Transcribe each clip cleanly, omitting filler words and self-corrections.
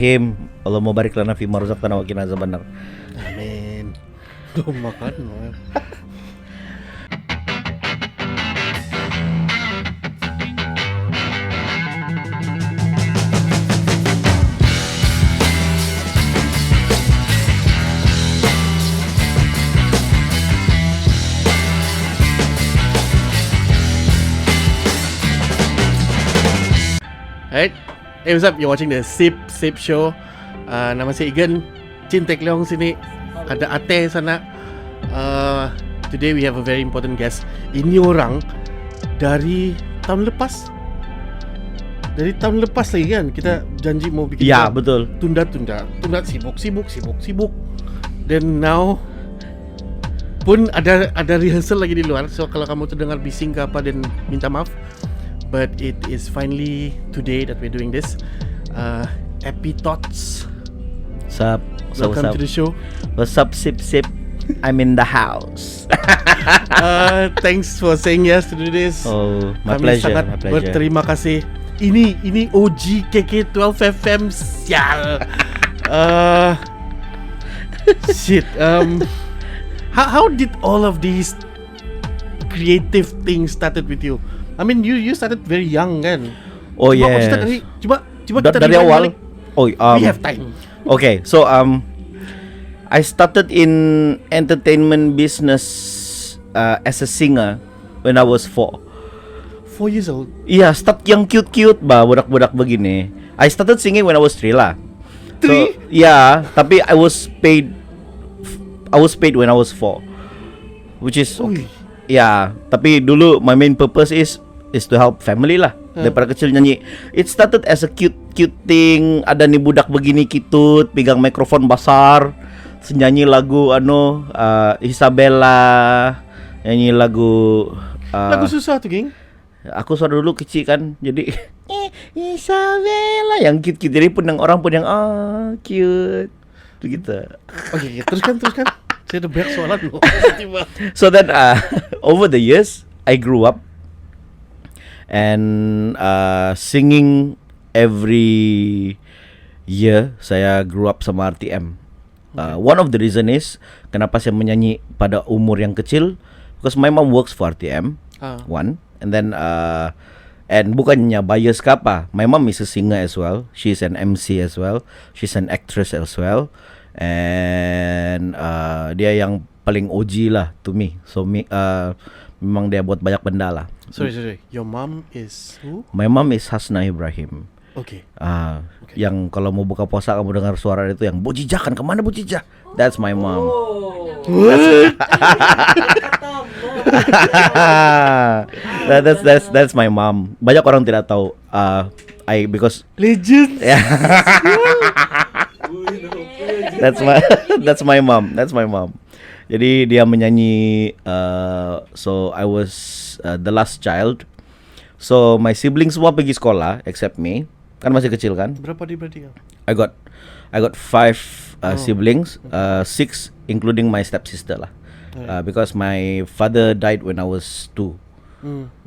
Him, Allah mau barik lana fi marzaqtana wa qina azabannar. Amin. Tuh makan. Alright. Hey, what's up? You're watching the Sip Show. Nama saya Igan. Chin Tek Leong sini. Ada Ate sana. Today we have a very important guest. Ini orang dari tahun lepas. Dari tahun lepas lagi kan. Kita janji mau bikin. Ya, betul. Tunda sibuk. Then now pun ada rehearsal lagi di luar. So kalau kamu terdengar bising ke apa, dan minta maaf. But it is finally today that we're doing this. Epi Thoughts. Sup, Welcome to the show. What's up, sip. I'm in the house. Thanks for saying yes to do this. Oh, my Kami pleasure. sangat My pleasure. berterima kasih. Ini OG KK 12 FM sial. Shit. How did all of these creative things started with you? I mean, you started very young kan? Oh Coba yes. kita coba kita Dari rewind awal. balik. Oh, We have time. Okay, so I started in entertainment business as a singer when I was 4. 4 years old. Iya, start yang cute bah, budak-budak begini. I started singing when I was 3 lah. 3? So, yeah, tapi I was paid when I was 4. Which is okay. Ya, tapi dulu my main purpose is to help family lah. Daripada kecil nyanyi. It started as a cute thing. Ada nih budak begini kitut, pegang mikrofon besar, nyanyi lagu Isabella, nyanyi lagu Lagu susah tuh, geng. aku suara dulu kecil kan. Jadi Isabella yang cute. Jadi orang pun yang cute. Begitu. Oke, teruskan. Saya ada banyak soalan loh. So then over the years I grew up and singing every year. Saya grew up sama RTM. One of the reason is kenapa saya menyanyi pada umur yang kecil, because my mom works for RTM. One, and then and bukannya bias ke apa, my mom is a singer as well. She's an MC as well. She's an actress as well. And dia yang paling OG lah to me. So memang dia buat banyak benda lah. Sorry. Your mom is who? My mom is Hasna Ibrahim. Okay. Yang kalau mau buka puasa kamu dengar suara itu yang Bujijah, kan kemana Bujijah? That's my mom. That's my mom. Banyak orang tidak tahu. Because Legends. That's my mom. Jadi dia menyanyi. So I was the last child. So my siblings semua pergi sekolah except me. Kan masih kecil kan? Berapa dia? I got 5 siblings, 6 including my stepsister lah. Because my father died when I was 2.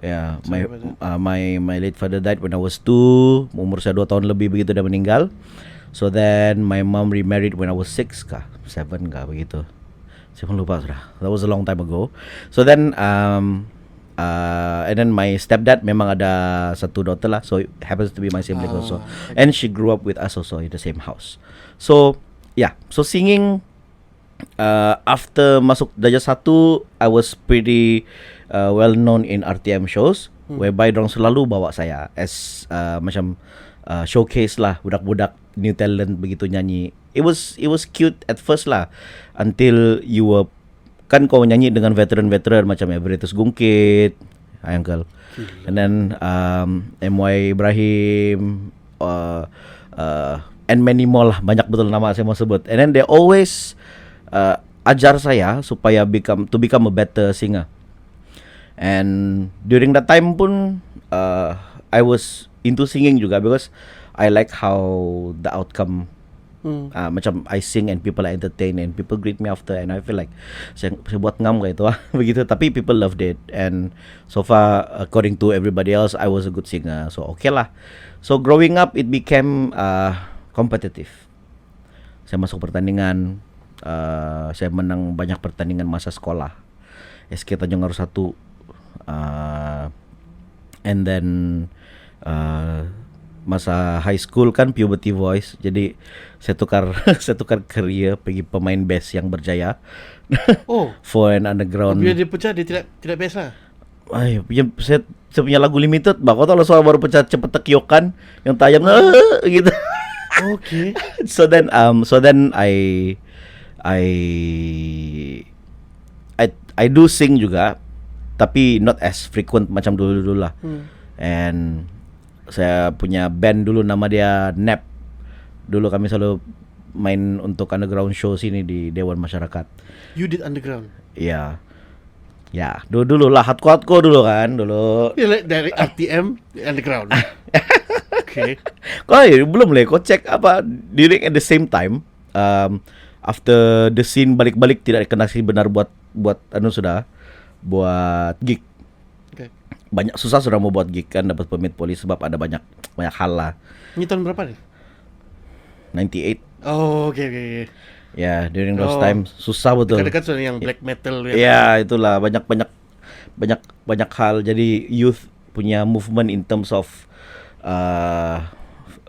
Yeah, my late father died when I was 2. Umur saya 2 tahun lebih begitu dia meninggal. So then my mom remarried when I was 6 kah? 7 kah begitu. Saya pun lupa sudah. That was a long time ago. So then and then my stepdad memang ada satu daughter lah. So it happens to be my sibling also. Okay. And she grew up with us also in the same house. So yeah, so singing after masuk darjah 1, I was pretty well known in RTM shows, whereby dorang selalu bawa saya as macam showcase lah, budak-budak new talent begitu nyanyi. It was cute at first lah, until you were kan kau nyanyi dengan veteran macam Everetus Gungkit, Uncle, and then MY Ibrahim, and many more lah, banyak betul nama saya mau sebut. And then they always ajar saya supaya become a better singer. And during that time pun I was into singing juga, because I like how the outcome macam I sing and people are entertained and people greet me after, and I feel like saya buat ngam kayak itu begitu, tapi people loved it. And so far according to everybody else I was a good singer, so okay lah. So growing up it became kompetitif. Saya masuk pertandingan, saya menang banyak pertandingan masa sekolah. SK Tanjung Aru 1, and then masa high school kan puberty voice, jadi saya tukar saya tukar career pergi pemain bass yang berjaya. Oh, For an underground. bila dia pecah dia tidak best lah. Saya punya lagu limited, kau tahu lah suara baru pecah cepet tekiokan yang tajam gitu. Okay. So then I do sing juga, tapi not as frequent macam dulu lah. And saya punya band dulu nama dia NAP. Dulu kami selalu main untuk underground show sini di Dewan Masyarakat. You did underground. Iya. Ya, dulu lah hardcore dulu kan, dulu. Dari RTM underground. Okay. Belum kau cek apa during at the same time, after the scene balik-balik tidak dikenasi benar buat gig. Okay. Banyak susah sudah mau buat gig kan, dapat permit polis sebab ada banyak hal lah. Ini tahun berapa nih? 98. Oh, okay. Ya, during those time susah betul. Dekat-dekat soal yang black metal. Ya, itulah banyak hal. Jadi youth punya movement in terms of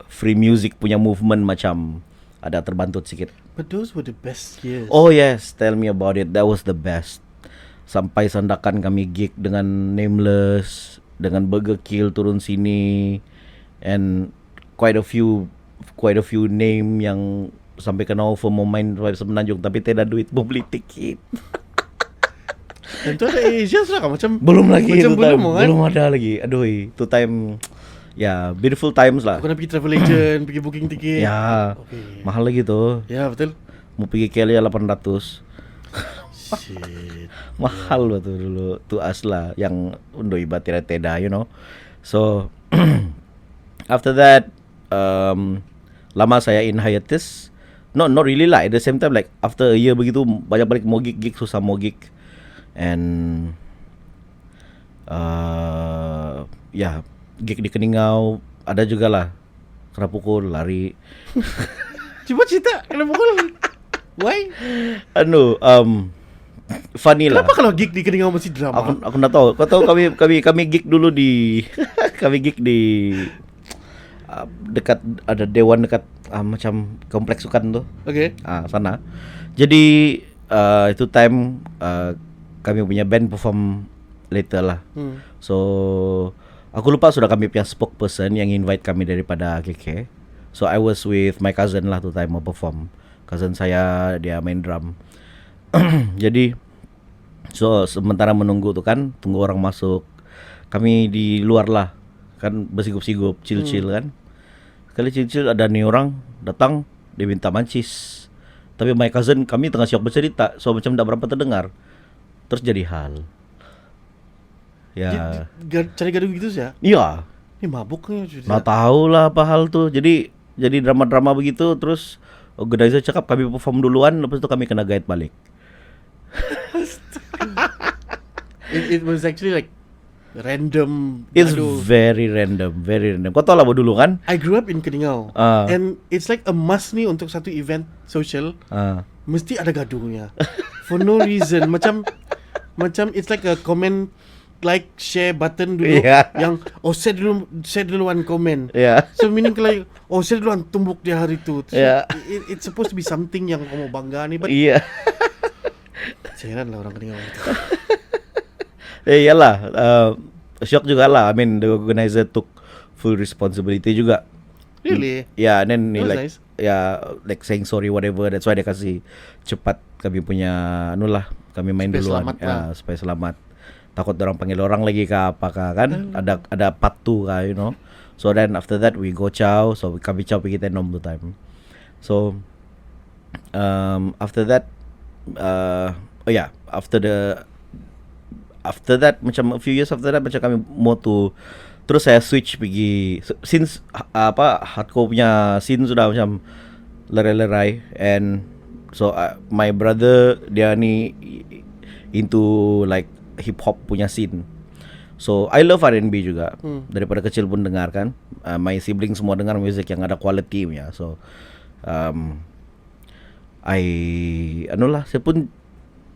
free music punya movement macam ada terbantu sedikit. But those were the best years. Oh yes, tell me about it. That was the best. Sampai Sandakan kami gig dengan Nameless, dengan Burger Kill turun sini, and quite a few name yang sampai kena offer mau main Semenanjung tapi tidak duit mau beli tiket. Dan tu ada Asians lah macam belum lagi macam itu time, kan? belum ada lagi. Aduh, itu time ya beautiful times lah. Kau nak pergi travel agent, pergi booking tiket. Ya, Okay. mahal lagi tuh. Ya, betul. Mau pergi KL 800. Shit. Mahal betul dulu to us lah yang undo iba tidak you know. So after that lama saya in hiatus. Not really lah. At the same time like after a year begitu banyak balik mau gig susah mau gig. And gig di Keningau ada juga lah. Kena pukul lari. Cuba cerita kenapa pukul? Why? Funny lah. Kenapa kalau gig di Keningau masih drama? Aku nak tahu. Kau tahu kami gig dulu di kami gig di dekat ada dewan dekat macam kompleks Sukan tu. Okay. Sana. Jadi itu time kami punya band perform later lah. So aku lupa sudah kami punya spokesperson yang invite kami daripada KK. So I was with my cousin lah tu time mau perform. Cousin saya dia main drum. Jadi so sementara menunggu tu kan, tunggu orang masuk, kami di luar lah kan bersigup-sigup chill kan. Sekali chill ada nih orang datang, dia minta mancis. Tapi my cousin kami tengah siap bercerita, so macam tak berapa terdengar. Terus jadi hal. Ya. Cari gaduh gitu sih ya? Iya. Ini mabuk nih. Nggak tahu lah apa hal tuh. Jadi drama-drama begitu. Terus organizer cakap kami perform duluan, lepas itu kami kena guide balik. It was actually like random. It's very random. Kau tahu lah dulu kan? I grew up in Keningau, and it's like a must nih untuk satu event social. Mesti ada gaduhnya for no reason. macam it's like a comment, like share button dulu. Yang share duluan komen. So meaning like share duluan tumbuk dia hari tu. It's supposed to be something yang kamu bangga nih, but heran lah orang Keningau itu. Iyalah, shock juga lah. I mean the organizer took full responsibility juga. Really? Yeah, and then like nice. Like saying sorry whatever. That's why dia kasih cepat kami punya kami main duluan supaya selamat. Takut orang panggil orang lagi kah apakah kan? Ada patu kah, you know. So then after that we go chow. So kami chow pergi tenom tu time. So after that after that macam a few years after that macam kami mau tu terus saya switch pergi since hardcore punya scene sudah macam lerai-lerai, and so my brother dia ni into like hip hop punya scene, So I love R&B juga. Daripada kecil pun dengar kan. My siblings semua dengar music yang ada quality-nya. So saya pun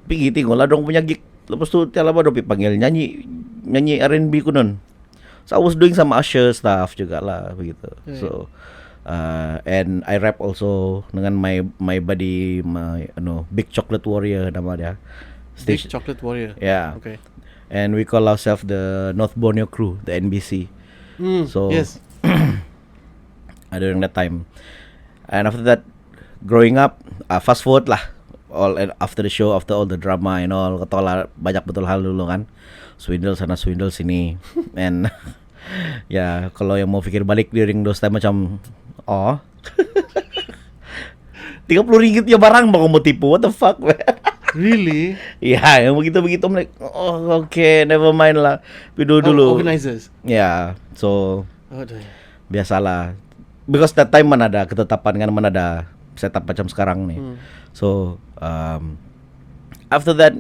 pergi tengok lah dong punya gig. Lepas tu tiap lama dong panggil nyanyi R&B kunon. So I was doing some Usher stuff juga lah begitu. Right. So and I rap also dengan my buddy, my Big Chocolate Warrior nama dia. Big Chocolate Warrior. Yeah. Okay. And we call ourselves the North Borneo Crew, the NBC. So Yes. during that time, and after that, growing up, fast forward lah, after the show, after all the drama and all, ketawa banyak betul hal dulu kan, swindle sana swindle sini, and ya kalau yang mau pikir balik during those time macam, 30 ringgit ya barang mau tipu, what the fuck man. Really? Ya, yang begitu-begitu I'm like, okay, never mind lah. Dulu. Organizers. Ya, so Aduh. biasalah. Because that time mana ada ketetapan kan, mana ada setup macam sekarang nih. So after that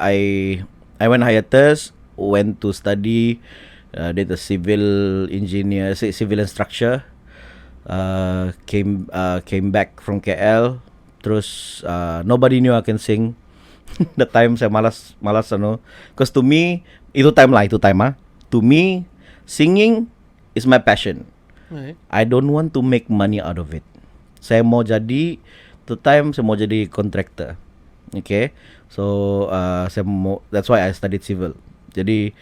I went hiatus, went to study, did a civil instructor. Came back from KL. Terus nobody knew I can sing. That time saya malas because to me itu time. To me singing is my passion. Right. I don't want to make money out of it. Saya mau jadi contractor. Okay. So that's why I studied civil. Jadi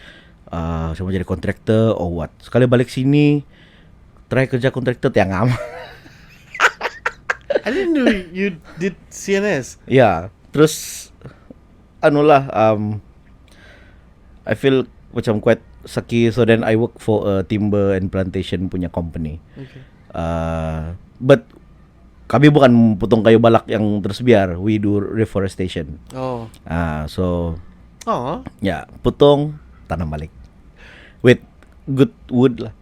saya mau jadi contractor or what. Sekali balik sini try kerja contractor tiang am. I didn't know you did CNS. Ya, terus I feel macam quite sakit, so then I work for a timber and plantation punya company. Okay. But kami bukan potong kayu balak yang terus biar, we do reforestation. Oh. So Yeah. potong tanam balik with good wood lah.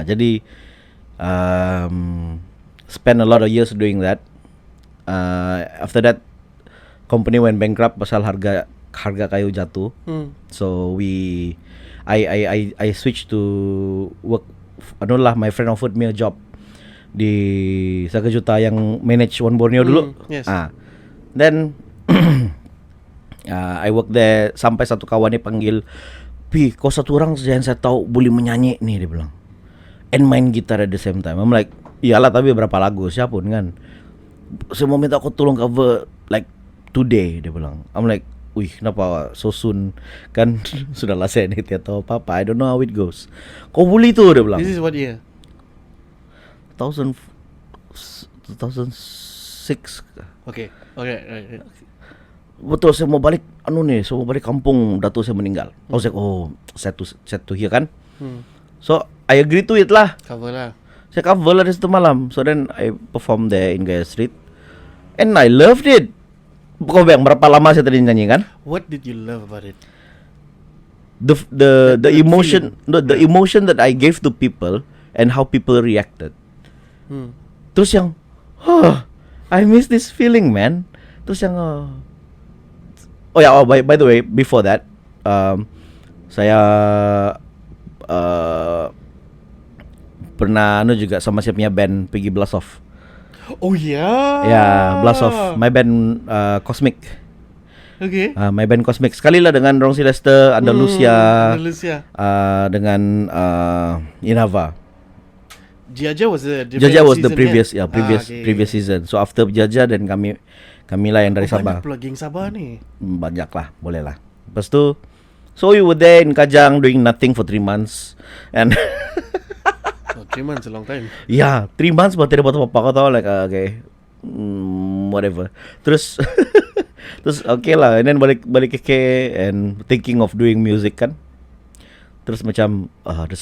Jadi spend a lot of years doing that. After that, company went bankrupt pasal harga kayu jatuh. So I switched to work. My friend offered me a job di Sakajuta yang manage One Borneo dulu. Yes. Then I work there sampai satu kawan ni panggil, "Pi, kau satu orang saja yang saya tahu boleh menyanyi nih," dia bilang. And main gitar at the same time. I'm like, iyalah tapi berapa lagu siapun kan. Saya mau minta aku tolong cover like today, dia bilang. I'm like, wih kenapa so soon kan. Sudahlah saya ni tidak tahu apa-apa, I don't know how it goes. Kau boleh tu, dia bilang. This is what year? 2006. Okay. Right. Betul, saya mau balik saya mau balik kampung, datuk saya meninggal. Set to here kan. So I agree to it lah. Cover lah. Saya cover lah di situ malam. So then I perform there in Gaya Street, and I loved it. Kau bayang berapa lama saya tadi nyanyi kan? What did you love about it? The emotion, the emotion that I gave to people and how people reacted. Terus yang, I miss this feeling, man. Terus yang, by the way, before that, saya pernah juga sama saya punya band pergi Blast Off. Oh yeah. Ya, Blast Off. My band Cosmic. Okay. My band Cosmic. Sekali lah dengan Rong Silester, Andalusia. Dengan Inava. Jaja was the previous season. So after Jaja dan kami lah yang dari Sabah. Banyak plugging Sabah nih. Banyak lah, boleh lah. Lepas tu, so we were there in Kajang doing nothing for 3 months. And 3 months a long time. Yeah, 3 months buat tidak buat apa-apa. Kau tahu like okay, whatever. Terus okay lah. And then balik ke K and thinking of doing music kan. Terus macam the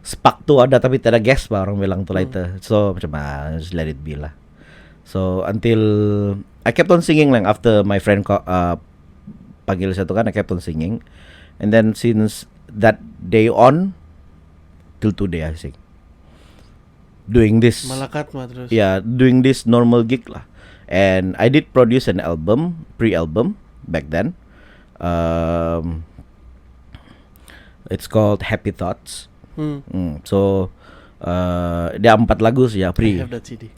spark tu ada tapi tak ada gas lah orang bilang tu later. So macam just let it be lah. So until I kept on singing like after my friend panggil saya tu kan, I kept on singing. And then since that day on till today I sing. Doing this Malakat mah terus. Yeah, doing this normal gig lah. And I did produce an album, pre-album back then. It's called Happy Thoughts. Hmm. So dia 4 lagu sih ya I have that CD.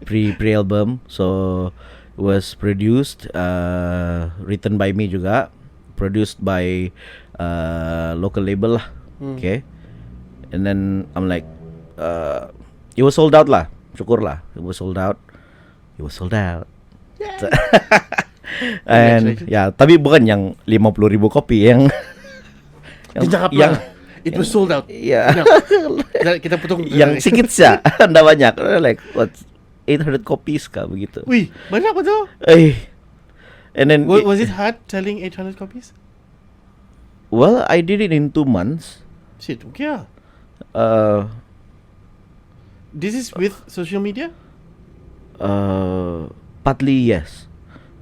pre album. So it was produced, written by me juga, produced by local label lah. Okay. And then I'm like, it was sold out lah. Syukur lah, it was sold out. And ya, tapi bukan yang 50,000 kopi, yang It was sold out. ya, Kita potong. yang sedikit sih, nggak banyak. Like what, 800 copies kah begitu? Wih, banyak apa tuh? And then Was it hard selling 800 copies? well, I did it in 2 months. Shit, okay lah. This is with social media? Partly yes,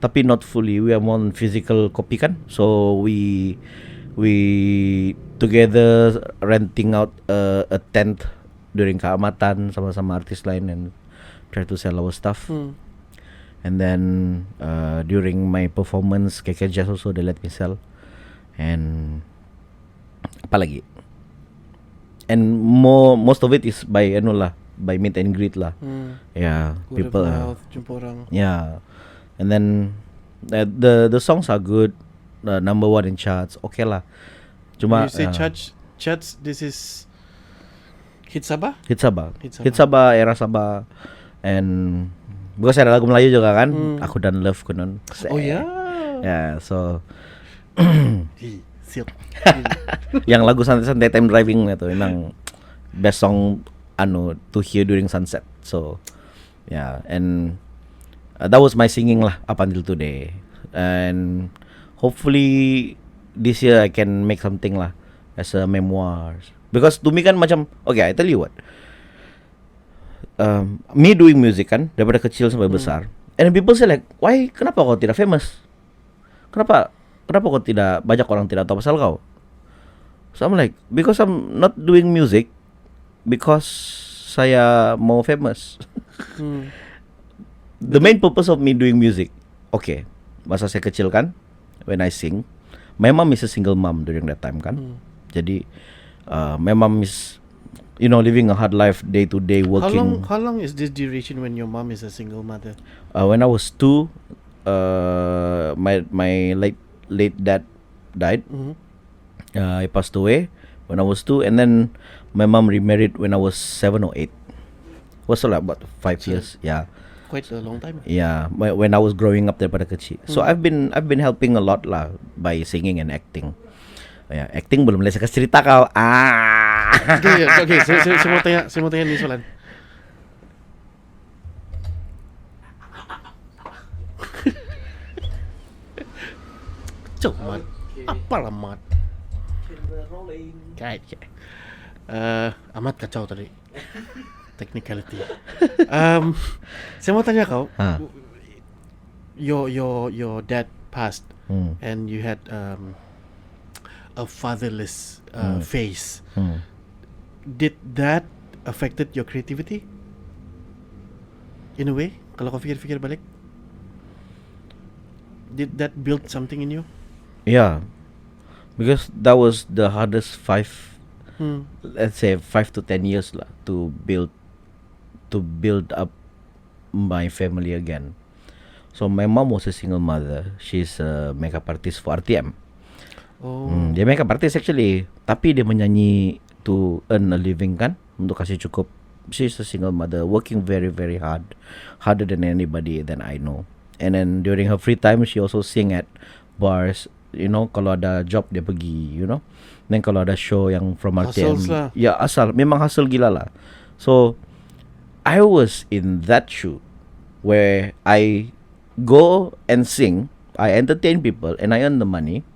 tapi not fully. We are more on physical copy kan. So we together renting out a tent during keamatan sama-sama artis lain and try to sell our stuff. And then during my performance, KK Jazz also they let me sell. And apa lagi? And most of it is by by meet and greet lah. Yeah, Word people. of mouth, jumpa orang. Yeah, and then the songs are good. Number 1 in charts. Okay lah. Cuma You say charts, this is Hit Sabah? Hit Sabah. Hit Sabah. Hit Sabah, Era Sabah. And because ada lagu Melayu juga kan, Aku dan Love Kunon. Oh ya. Yeah, so Siap. yang lagu santai-santai time driving itu memang best song to hear during sunset. So yeah, and that was my singing lah up until today. And hopefully this year I can make something lah as a memoirs. Because to me kan macam, okay, I tell you what, me doing music kan daripada kecil sampai besar, and people say like, why, kenapa kau tidak famous? Kenapa kau tidak, banyak orang tidak tahu pasal kau? So I'm like, because I'm not doing music because saya mau famous. The main purpose of me doing music, okay, masa saya kecil kan, when I sing, my mom is a single mom during that time kan. Jadi my mom is, living a hard life day to day working. How long is this duration when your mom is a single mother? When I was 2, my late dad died. He passed away when I was 2, and then my mom remarried when I was 7 or 8. Was like about 5 years. Yeah. Quite a long time. Yeah, when I was growing up daripada kecil. So I've been helping a lot lah by singing and acting. Ya, acting belum boleh saya kasih cerita kau. Okay, saya mau tanya nih soalan. Cuma apa lah mat? Amat kacau tadi. Technicality. Saya mau tanya kau. Your dad passed, and you had a fatherless face. Did that affected your creativity? In a way, kalau kau fikir-fikir balik, did that build something in you? Yeah, because that was the hardest let's say 5 to 10 years lah to build up my family again. So my mom was a single mother. She's a makeup artist for RTM. Dia makeup artist actually, tapi dia menyanyi to earn a living kan, untuk kasih cukup. She's a single mother working very very hard, harder than anybody that I know. And then during her free time she also sing at bars. Kalau ada job dia pergi, Then kalau ada show yang from RTM, ya asal memang hustle gila lah. So I was in that shoe where I go and sing, I entertain people, and I earn the money.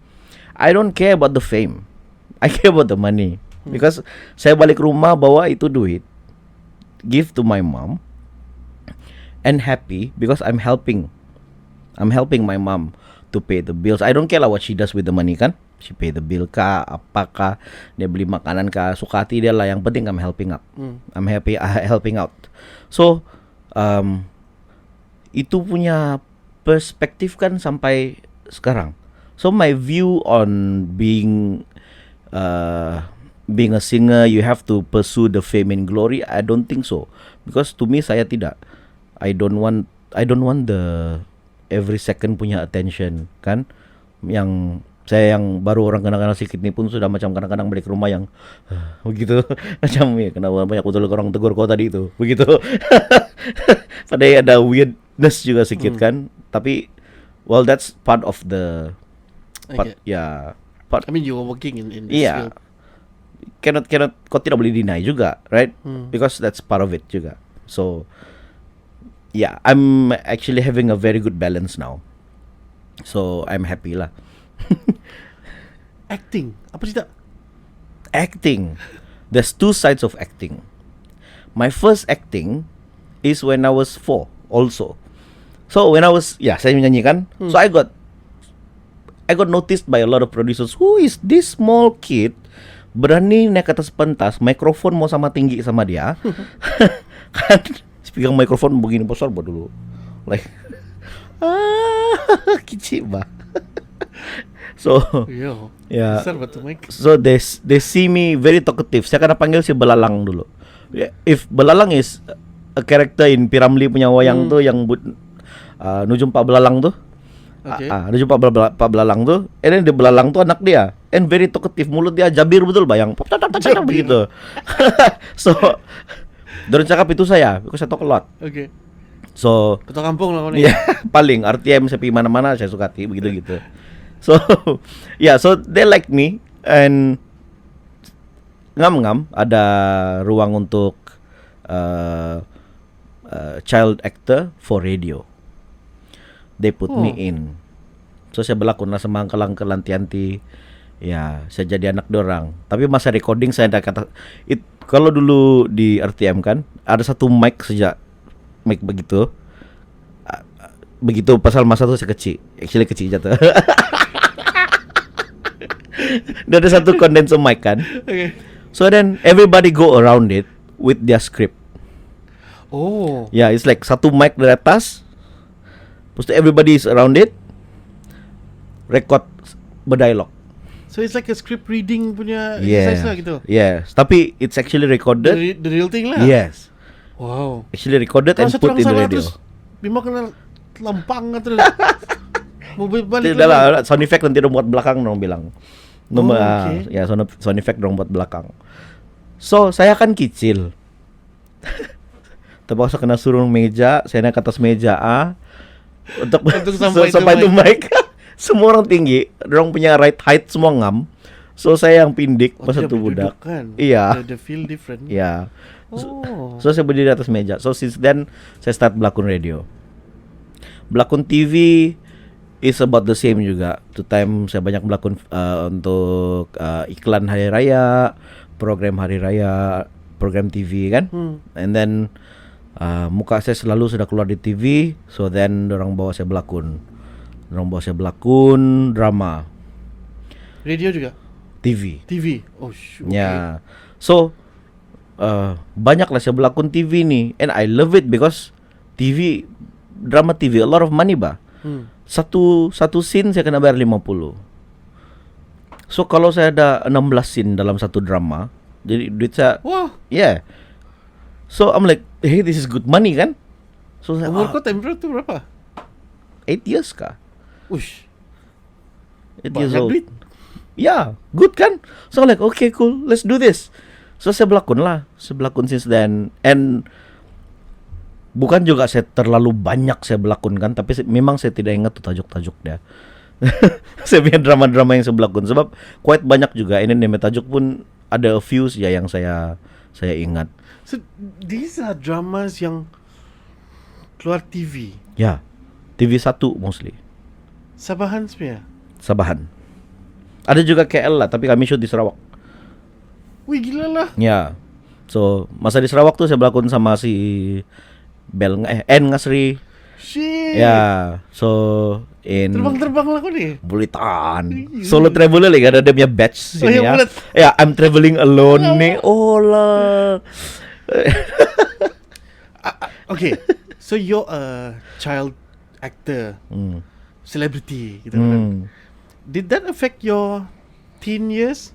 I don't care about the fame, I care about the money. Because saya balik rumah bawa itu duit, give to my mom, and happy because I'm helping my mom to pay the bills. I don't care lah what she does with the money kan. She pay the bill kah, apakah dia beli makanan kah, suka hati dia lah. Yang penting I'm helping up. I'm happy helping out. So itu punya perspektif kan sampai sekarang. So my view on being a singer, you have to pursue the fame and glory. I don't think so, because to me saya tidak. I don't want the every second punya attention kan. Yang saya yang baru orang kenal-kenal sedikit ni pun sudah macam kadang-kadang balik rumah yang begitu macam ya kenapa banyak betul orang tegur kau tadi itu begitu. Padahal ada weirdness juga sedikit kan. Tapi well, that's part of the part, part. I mean, you were working in this field. Cannot kau tidak boleh deny juga, right? Because that's part of it juga. So yeah, I'm actually having a very good balance now. So I'm happy lah. Acting, apa cerita? Acting. There's two sides of acting. My first acting is when I was 4 also. So when I was saya menyanyi kan. So I got noticed by a lot of producers. Who is this small kid berani naik atas pentas, mikrofon mau sama tinggi sama dia. Kan pegang mikrofon begini besar dulu. Like kecil bah. So besar betul mic. So they see me very talkative. Saya kena panggil si Belalang dulu. If Belalang is a character in Piramli punya wayang tuh yang Nujum Pak Belalang tuh. Nujum Pak Belalang tuh. And then the Belalang tuh anak dia. And very talkative, mulut dia jabir betul bayang. Begitu. So dari cakap itu saya, because I talk a lot. Okay. So ketua kampung lah kau ni. Paling RTM sepi mana-mana saya suka begitu gitu. So so they like me, and ngam ada ruang untuk child actor for radio. They put me in. So saya berlakon lah sama angkel-angkel lanti-anti. Ya, saya jadi anak dorang. Tapi masa recording saya ada kata kalau dulu di RTM kan ada satu mic mic begitu. Begitu pasal masa itu saya kecil. Actually kecil jatuh. Dia ada satu condenser mic kan. Okay. So then everybody go around it with their script. Oh. Yeah, it's like satu mic dari atas. Terus everybody is around it. Record berdialog. So it's like a script reading punya exercise lah gitu. Yes, tapi it's actually recorded. The real thing lah. Yes. Wow. Actually recorded and put in the radio. Terus Bima kena lempang terus. Mau balik. Tidak lah, sound effect nanti dong buat belakang dong bilang. Okay. Ya sound effect dong buat belakang. So saya kan kecil. Terpaksa kena suruh meja, saya naik ke atas meja untuk sampai itu mic. Semua orang tinggi, orang punya right height semua ngam. So saya yang pindik pas satu budak. Kan? Iya. The feel different. Iya. So saya berdiri di atas meja. So since then saya start berlakon radio. Berlakon TV is about the same juga. To time saya banyak berlakon untuk iklan hari raya, program hari raya, program TV kan. And then muka saya selalu sudah keluar di TV. So then orang bawa saya berlakon. Orang bawa saya berlakon drama. Radio juga? TV. Oh shoot. Ya. So banyaklah saya berlakon TV ni. And I love it because TV, drama TV, a lot of money bah. Satu scene saya kena bayar 50. So kalau saya ada 16 scene dalam satu drama, jadi duit saya. Wah. Yeah. So I'm like, hey, this is good money kan? So saya, umur kau tempoh tu berapa? 8 years kah? Ush. 8 years Banyak old. duit. Yeah, good kan? So I'm like, okay, cool, let's do this. So saya berlakon lah, since then. And bukan juga saya terlalu banyak saya berlakon kan, tapi memang saya tidak ingat tuh tajuk-tajuk dia. Saya punya drama-drama yang saya berlakon, sebab quite banyak juga. Ini nama tajuk pun ada a few ya yang saya ingat. So these are dramas yang keluar TV. Ya, TV 1 mostly. Sabahan sebenarnya. Sabahan. Ada juga KL lah, tapi kami shoot di Sarawak. Wih gila lah. Ya. So masa di Sarawak tuh saya berlakon sama si N Ngasri. Shit. Ya. So in terbang lah kau ni. Bulitan. Solo traveler lagi ada dia punya batch sini ya. Bulat. Ya, I'm traveling alone nih. Oh lah. Okay. So you're a child actor. Celebrity gitu kan. did that affect your teen years?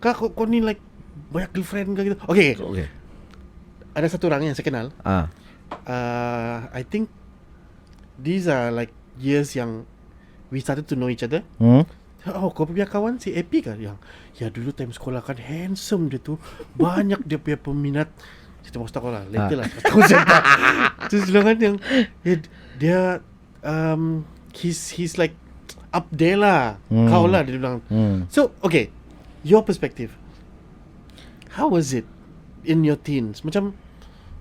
Kak, kau ni like banyak girlfriend ke gitu? Okay. Ada satu orang yang saya kenal. I think these are like years yang we started to know each other. Oh, kau punya kawan si Epi kan yang ya dulu time sekolah kan handsome dia tu, banyak dia punya peminat. Kita mau sekolah later lah. Terus bilang kan yang dia he's like up there lah. Kau lah dia bilang. So okay, your perspective, how was it in your teens? Macam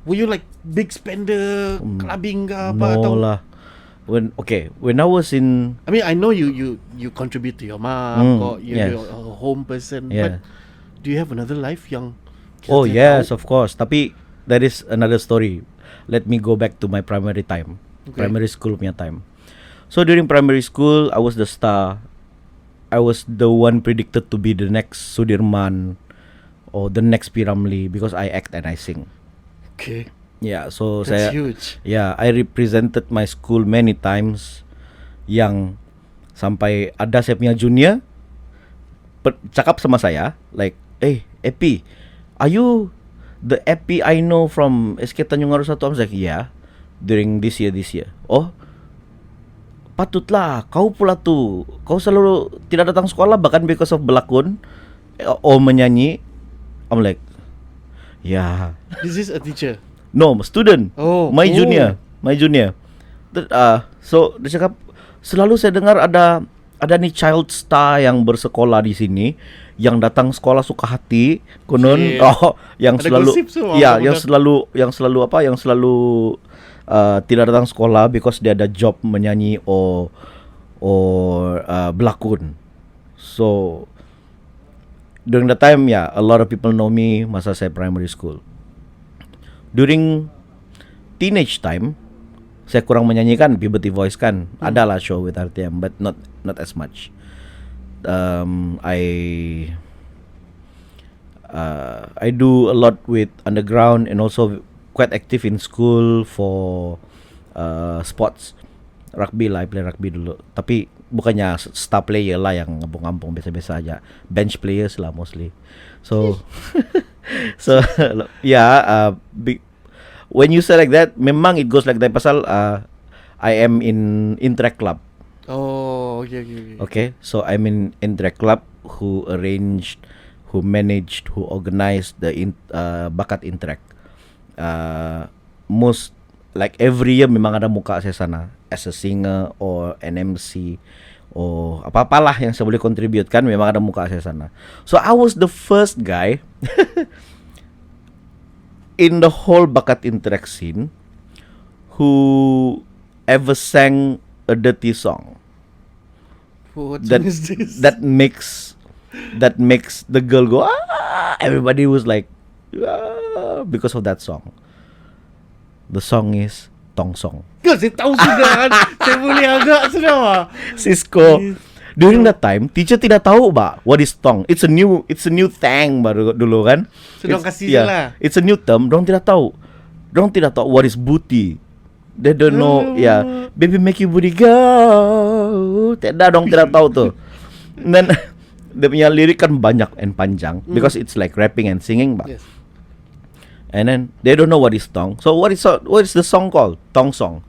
were you like big spender, clubbing ke apa? No lah. When I was in, I mean, I know you contribute to your mom, or you're a home person, but do you have another life yang? Oh yes, of course. Tapi that is another story. Let me go back to my primary time, primary school punya time. So during primary school, I was the star. I was the one predicted to be the next Sudirman or the next P. Ramlee because I act and I sing. Okay. Yeah, so That's huge. Yeah, I represented my school many times. Yang sampai ada saya punya junior cakap sama saya like, Epi, are you the Epi I know from SK Tanjung Aru 1? I was like, yeah, during this year. Oh, patutlah kau pula tu. Kau selalu tidak datang sekolah bahkan because of berlakon menyanyi. I'm like, yeah. This is a teacher. No, student. My junior. So dia cakap selalu saya dengar ada nih child star yang bersekolah di sini, yang datang sekolah suka hati, konon yang ada selalu yang selalu tidak datang sekolah because dia ada job menyanyi or berlakon. So during the time a lot of people know me masa saya primary school. During teenage time, saya kurang menyanyikan, puberty voice kan. Adalah show with RTM, but not as much. I do a lot with underground and also quite active in school for sports. Rugby lah, I play rugby dulu. Tapi bukannya star player lah yang ngambung-ngambung, biasa-biasa aja. Bench players lah mostly. So when you say like that, memang it goes like that. Pasal I am in track club. Oh, okay. So I'm in track club who arranged, who managed, who organized the bakat in track. Most like every year memang ada muka saya sana as a singer or an MC or apa-apalah yang saya boleh contribute kan, memang ada muka saya sana. So I was the first guy in the whole bakat interact scene who ever sang a dirty song. What song is this? That makes the girl go everybody was like because of that song. The song is Tong Song. Saya tahu sudah kan. Saya boleh agak sudah. Cisco. During that time, teacher tidak tahu what is tong. It's a new thing baru dulu kan. Sudah kasih lah. It's a new term. Dong tidak tahu what is booty. They don't know. Baby make you booty go. Dong tidak tahu tuh. Dan dia punya lirik kan banyak and panjang because it's like rapping and singing Yes. And then they don't know what is tong. So what is the song called? Tong Song.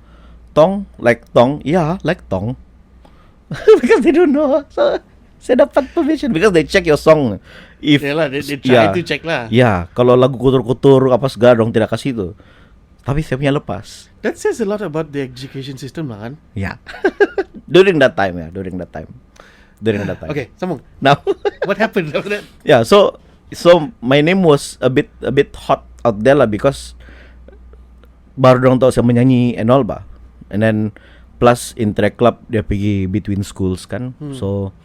Tong like tong. Yeah, like tong. Because they don't know. So saya dapat permission because they check your song. If they try to check lah. Kalau lagu kutur-kutur apa segala dong tidak kasih itu. Tapi saya punya lepas. That says a lot about the education system lah kan. During that time. Okay, sambung. Now what happened after that? So my name was a bit hot out there lah because baru dong tahu saya menyanyi and all ba. And then plus in track club dia pergi between schools kan. So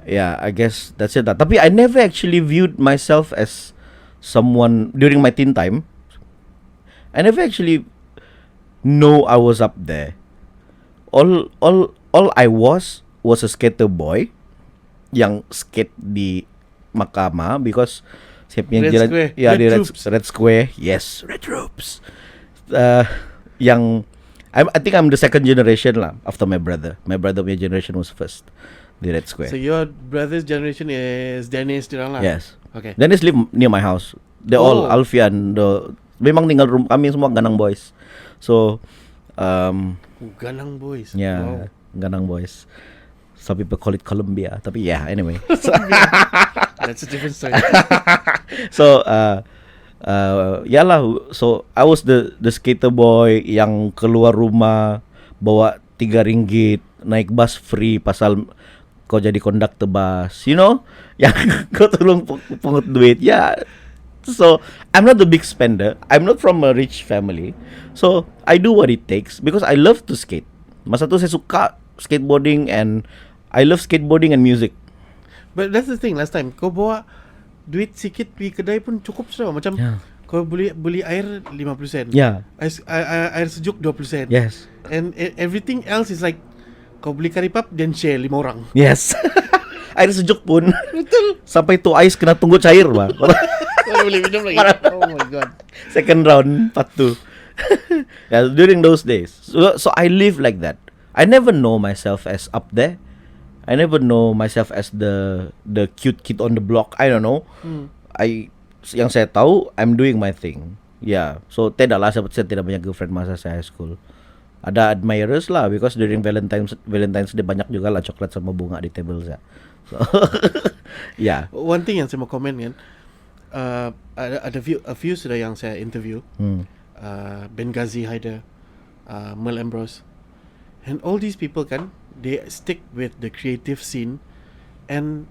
I guess that's it. Tapi I never actually viewed myself as someone during my teen time. I never actually know I was up there. All I was a skater boy yang skate di Mahkamah because saya punya Red jalan Square. di Troops. Red Square. Yes, Red Troops. Yang I think I'm the second generation lah after my brother. My brother punya generation was first. di Red Square. So your brother's generation is Dennis dirang lah. Yes. Okay. Dennis live near my house. They all Alfian. Memang tinggal kami semua Ganang boys. So Ganang boys. yeah, Wow. Ganang boys. Some people call it Columbia. Tapi yeah, anyway. That's a different story. So ya lah. So I was the skater boy yang keluar rumah bawa 3 ringgit, naik bus free pasal kau jadi konduktor bus, you know, yang kau tolong pungut duit. Yeah. So I'm not the big spender. I'm not from a rich family. So I do what it takes because I love to skate. Masa tu saya suka skateboarding and I love skateboarding and music. But that's the thing, last time kau bawa duit sikit pergi kedai pun cukup sudah. Macam kau beli air 50 sen. Yeah. Air sejuk 20 sen. Yes. And everything else is like kau beli curry puff then share 5 orang. Yes. Air sejuk pun. Betul. Sampai tu ais kena tunggu cair, Bang. Kau boleh minum lagi. Oh my god. Second round part 2. Yeah, during those days. So I live like that. I never know myself as up there. I never know myself as the cute kid on the block. I don't know. Yang saya tahu, I'm doing my thing. Yeah. So tidaklah saya tidak banyak girlfriend masa saya high school. Ada admirers lah because during Valentine's Day banyak juga lah coklat sama bunga di table saya. So yeah. One thing yang saya mau komen kan, ada a few sudah yang saya interview. Benghazi Haider, Mel Ambrose, and all these people kan, they stick with the creative scene, and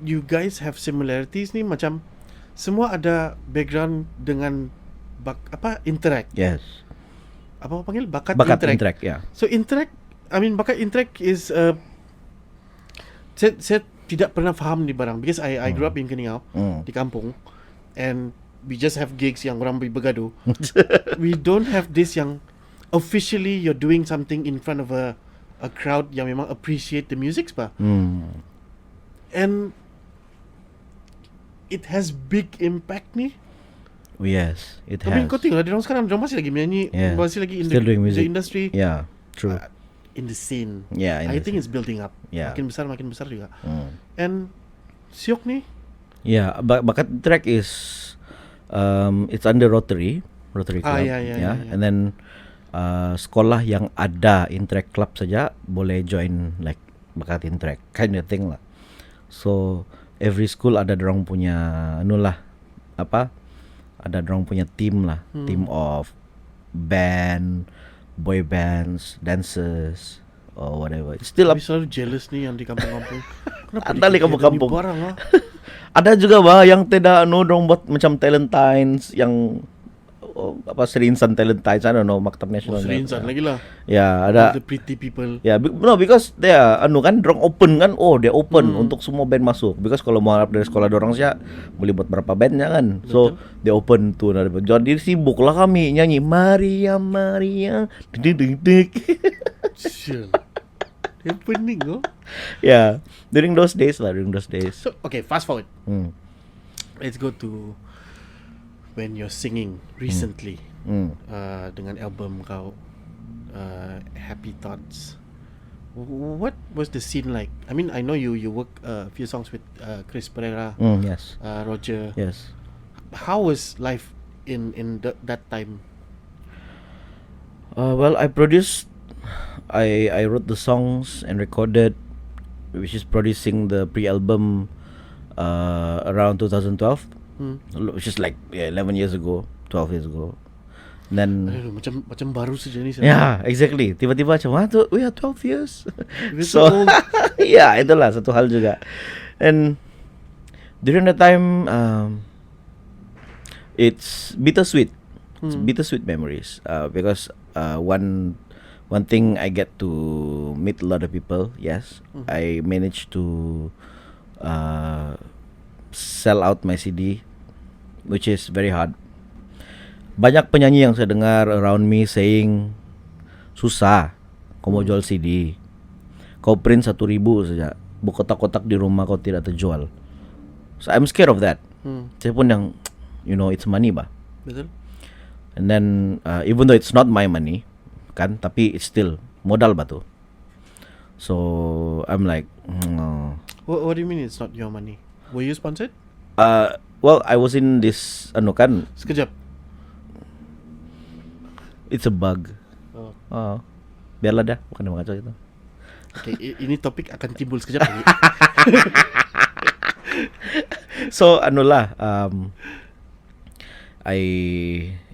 you guys have similarities ni, macam semua ada background dengan interact. Yes. Apa panggil bakat interact, yeah. So bakat interact is saya tidak pernah faham ni barang because I grew up in Keningau, di kampung, and we just have gigs yang orang bergaduh. We don't have this yang officially you're doing something in front of a crowd yang memang appreciate the music pa. And it has big impact ni. Yes, it Tapi has. kau tengok lah, dia orang sekarang masih lagi menyanyi, masih lagi in Still doing the music. industry. Yeah, true. In the scene. Yeah, I think it's building up. Yeah. Makin besar juga. And Siok ni, Yeah, bakat track is it's under Rotary Club. Yeah. And then sekolah yang ada Interact Club saja boleh join like bakat Interact kind of thing lah. So every school ada dorang punya ada dorang punya team lah, team of band, boy bands, dancers or whatever. Still Tapi selalu jealous ni yang di kampung-kampung. Kenapa Ada di kampung-kampung. Barang lah. Ada juga yang tidak dorang buat macam Talentines yang Sri Insan Talentines, I don't know, Maktab Nasional. Sri Insan lagi lah. Ya, ada. The pretty people. Ya, because they are dorang open kan. Dia open untuk semua band masuk. Because kalau mau harap dari sekolah dorang sih boleh buat berapa bandnya kan. So they open to jadi sibuk lah kami nyanyi Maria dik. Sure. Happening Yeah, during those days. So okay, fast forward. Let's go to when you're singing recently dengan album kau, Happy Thoughts. What was the scene like? I mean, I know you work a few songs with Chris Pereira, Yes. Roger. Yes. How was life in that time? Well, I wrote the songs and recorded, which is producing the pre-album around 2012. Which is like 11 years ago, 12 years ago. Then macam baru saja ni. Yeah, exactly. Tiba-tiba macam we are 12 years. So old. Yeah, itulah satu hal juga. And during the time it's bittersweet. It's bittersweet memories because one thing I get to meet a lot of people. Yes, I managed to sell out my CD, which is very hard. Banyak penyanyi yang saya dengar around me saying, susah kau mau jual CD, kau print 1,000 saja, kotak-kotak di rumah kau tidak terjual. So I'm scared of that. Saya pun yang, it's money bah. Betul. And then even though it's not my money kan, tapi it's still modal bah tu. So I'm like, What do you mean it's not your money? Were you sponsored? well, I was in this kan, Sekejap. it's a bug. Oh. Biarlah dah, bukan nama kacau itu. Okay, ini topik akan timbul sekejap lagi. So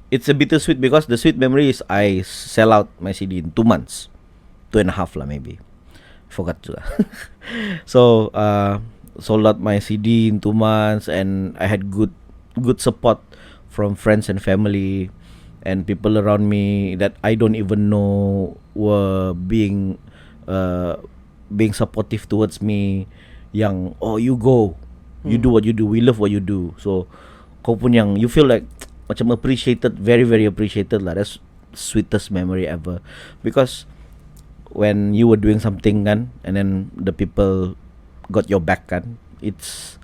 it's a bittersweet because the sweet memory is I sell out my CD in 2 months, 2.5 lah maybe. Forgot juga. So sold out my CD in 2 months, and I had good support from friends and family and people around me that I don't even know were being supportive towards me. Yang you go, you do what you do, we love what you do. So kau pun yang you feel like macam appreciated, very very appreciated lah. That's sweetest memory ever, because when you were doing something kan, and then the people got your back kan, it's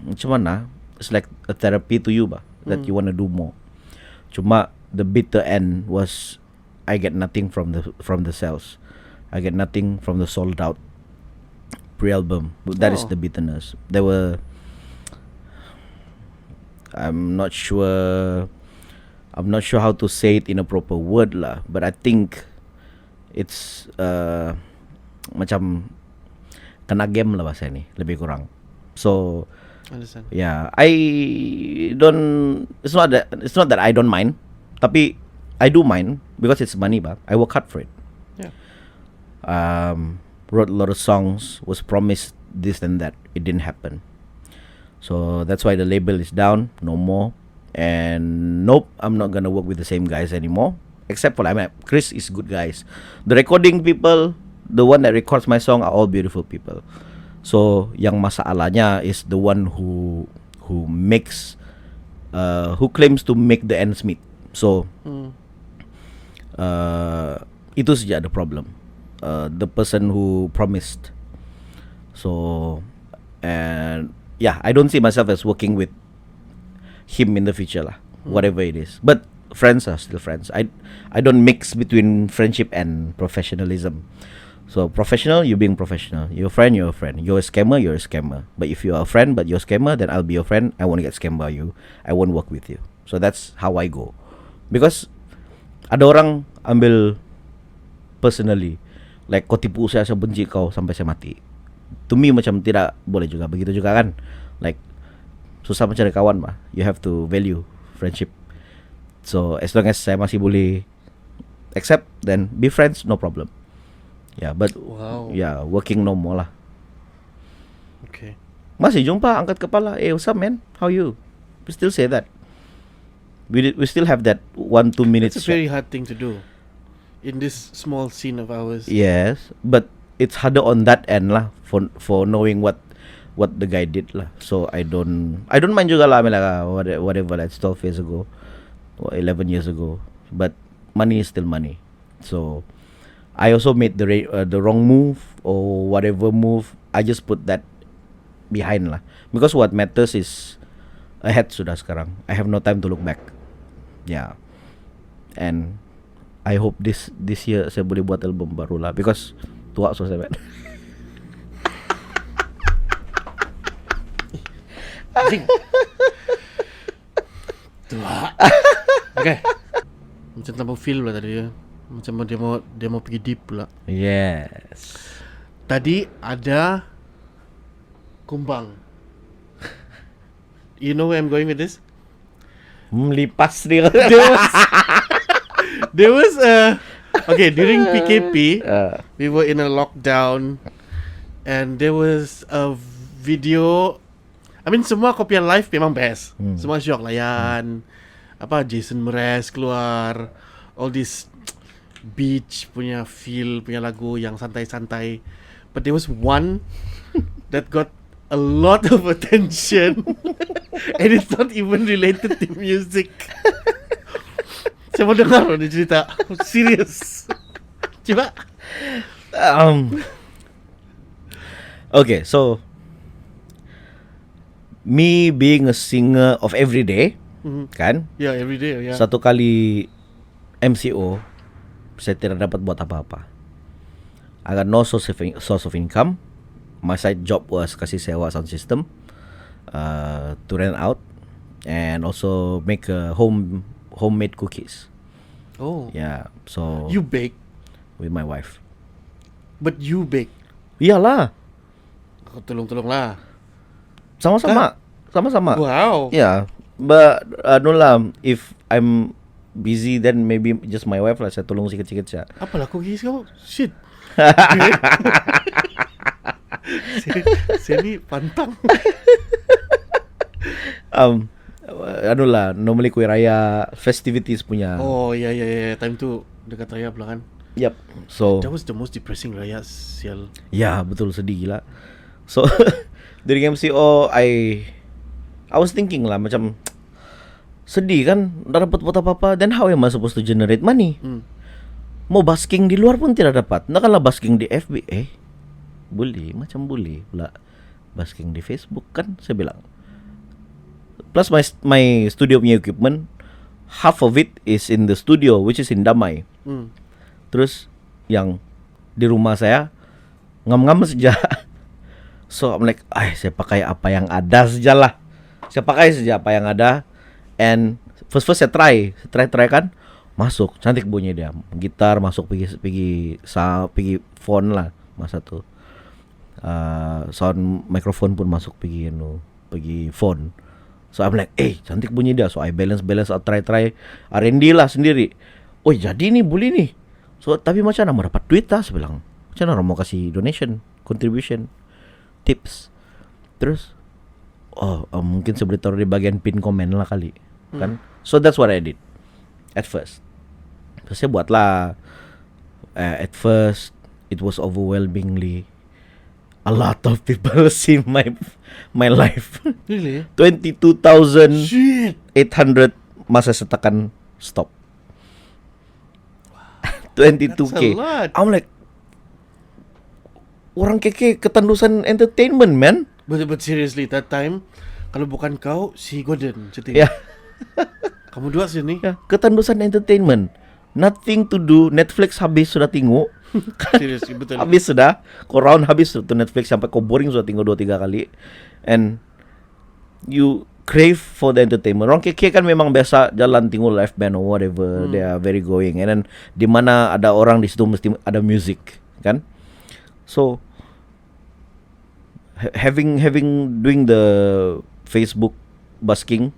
macam mana, it's like a therapy to you bah, that you want to do more. Cuma the bitter end was I get nothing from the sales, I get nothing from the sold out pre-album. That is the bitterness. There were, I'm not sure how to say it in a proper word lah, but I think it's macam kena game lah bahasa ni, lebih kurang. So Understand. yeah, it's not that I don't mind, tapi I do mind because it's money bah. I work hard for it. Yeah. Wrote a lot of songs, was promised this and that, it didn't happen. So that's why the label is down, no more. And nope, I'm not gonna work with the same guys anymore. Except for Chris is good guys. The recording people, the one that records my song are all beautiful people. So yang masalahnya is the one who makes who claims to make the ends meet. So itu saja the problem. The person who promised. So and yeah, I don't see myself as working with him in the future lah, whatever it is. But friends are still friends. I don't mix between friendship and professionalism. So professional, you being professional. You're a friend, you're a friend. You're a scammer, you're a scammer. But if you're a friend but you're a scammer, then I'll be your friend. I won't get scammed by you. I won't work with you. So that's how I go. Because ada orang ambil personally, like kau tipu saya benci kau sampai saya mati. To me macam tidak boleh juga begitu juga kan. Like susah mencari kawan mah. You have to value friendship. So as long as saya masih boleh accept, then be friends, no problem. Yeah, but yeah, working no more lah. Okay. Masih jumpa, angkat kepala. What's up man? How you? We still say that. We still have that 1-2 minutes. It's a very hard thing to do in this small scene of ours. Yes, but it's harder on that end lah, for knowing what the guy did lah. So I don't mind juga lah, whatever, that's 12 years ago or 11 years ago. But money is still money. So I also made the wrong move or whatever move. I just put that behind lah, because what matters is ahead sudah sekarang. I have no time to look back. Yeah, and I hope this year saya boleh buat album baru lah, because tua so saya. Tua. Okay. Macam tambah feel pula tadi ya. Macam dia mau pergi deep pula. Yes. Tadi ada kumbang. You know where I'm going with this? Lipas dia. There was okay, during PKP we were in a lockdown and there was a video. I mean semua kopian live memang best. Semua syok layan. Apa Jason Mraz keluar, all this beach punya feel punya lagu yang santai-santai. But there was one that got a lot of attention and it's not even related to music. Saya mau dengar dia cerita. Serious. Coba. Okay, so me being a singer of every day, kan? Yeah, every day. Yeah. Satu kali MCO, saya tidak dapat buat apa-apa. I got no source of income. My side job was kasih sewa sound system to rent out, and also make homemade cookies. Oh. Yeah, so You bake, with my wife. but you bake. Iyalah, Aku tolong lah. sama-sama. Wow. Yeah, but no lah. If I'm busy, then maybe just my wife lah. Saya tolong sikit-sikit saja. Apalah cookies kau? Shit. Saya ni pantang. Anu lah, normally kue raya festivities punya. Oh ya. Time tu dekat raya pula kan. Yep. So That was the most depressing raya sial. ya, betul, sedih gila. So during MCO I was thinking lah, macam sedih kan, tak dapat buat apa-apa. Then how am I supposed to generate money? Mau basking di luar pun tidak dapat. Nak kalau basking di FB, boleh pula basking di Facebook kan, saya bilang. Plus my studio punya equipment, half of it is in the studio, which is in Damai. Terus yang di rumah saya ngam-ngam saja. So I'm like, saya pakai apa yang ada saja lah. Saya pakai saja apa yang ada. And first saya try kan, masuk, cantik bunyi dia. Gitar masuk, pergi phone lah masa tu. Sound microphone pun masuk, pergi phone. So I'm like, cantik bunyi dia. So I balance out, try R&D lah sendiri. Oh jadi nih, boleh nih. So tapi macam mana mau dapat duit lah, saya bilang. Macam mana mau kasih donation, contribution, tips. Terus mungkin saya boleh taruh di bagian pin komen lah kali, kan. So that's what I did at first. Terus saya buatlah. At first it was overwhelmingly a lot of people see my life. Really? 22,800 Shit. masa saya tekan stop. 22K. That's a lot. I'm like, orang keke ketandusan entertainment, man. But seriously, that time kalau bukan kau, si Gordon ceting. Ya, Kamu dua sini. ya, ketandusan entertainment. Nothing to do. Netflix habis sudah tengok. Seriously, betul. Habis sudah. Kau round habis tu Netflix sampai kau boring sudah tengok 2-3 kali. And you crave for the entertainment. Orang keke kan memang biasa jalan tengok live band or whatever. They are very going. And then di mana ada orang di situ mesti ada music, kan? So having doing the Facebook busking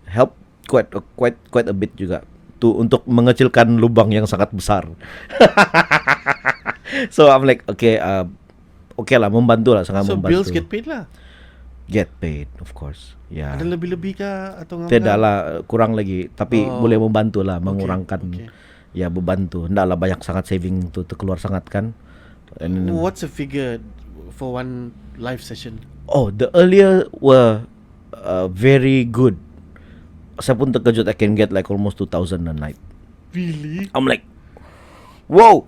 help quite a bit juga tuh untuk mengecilkan lubang yang sangat besar. So I'm like, okay lah, membantu lah, sangat So membantu. bills get paid lah. Get paid, of course. Ya. Ada lebih-lebih kah atau enggak? Tidak lah, kurang lagi. Tapi boleh membantu lah, mengurangkan okay. ya beban tu. Tidak lah banyak sangat saving tu terkeluar sangat kan. And, What's the figure for one live session? the earlier were very good. Saya pun terkejut, I can get like almost 2,000 a night. Really? I'm like, wow.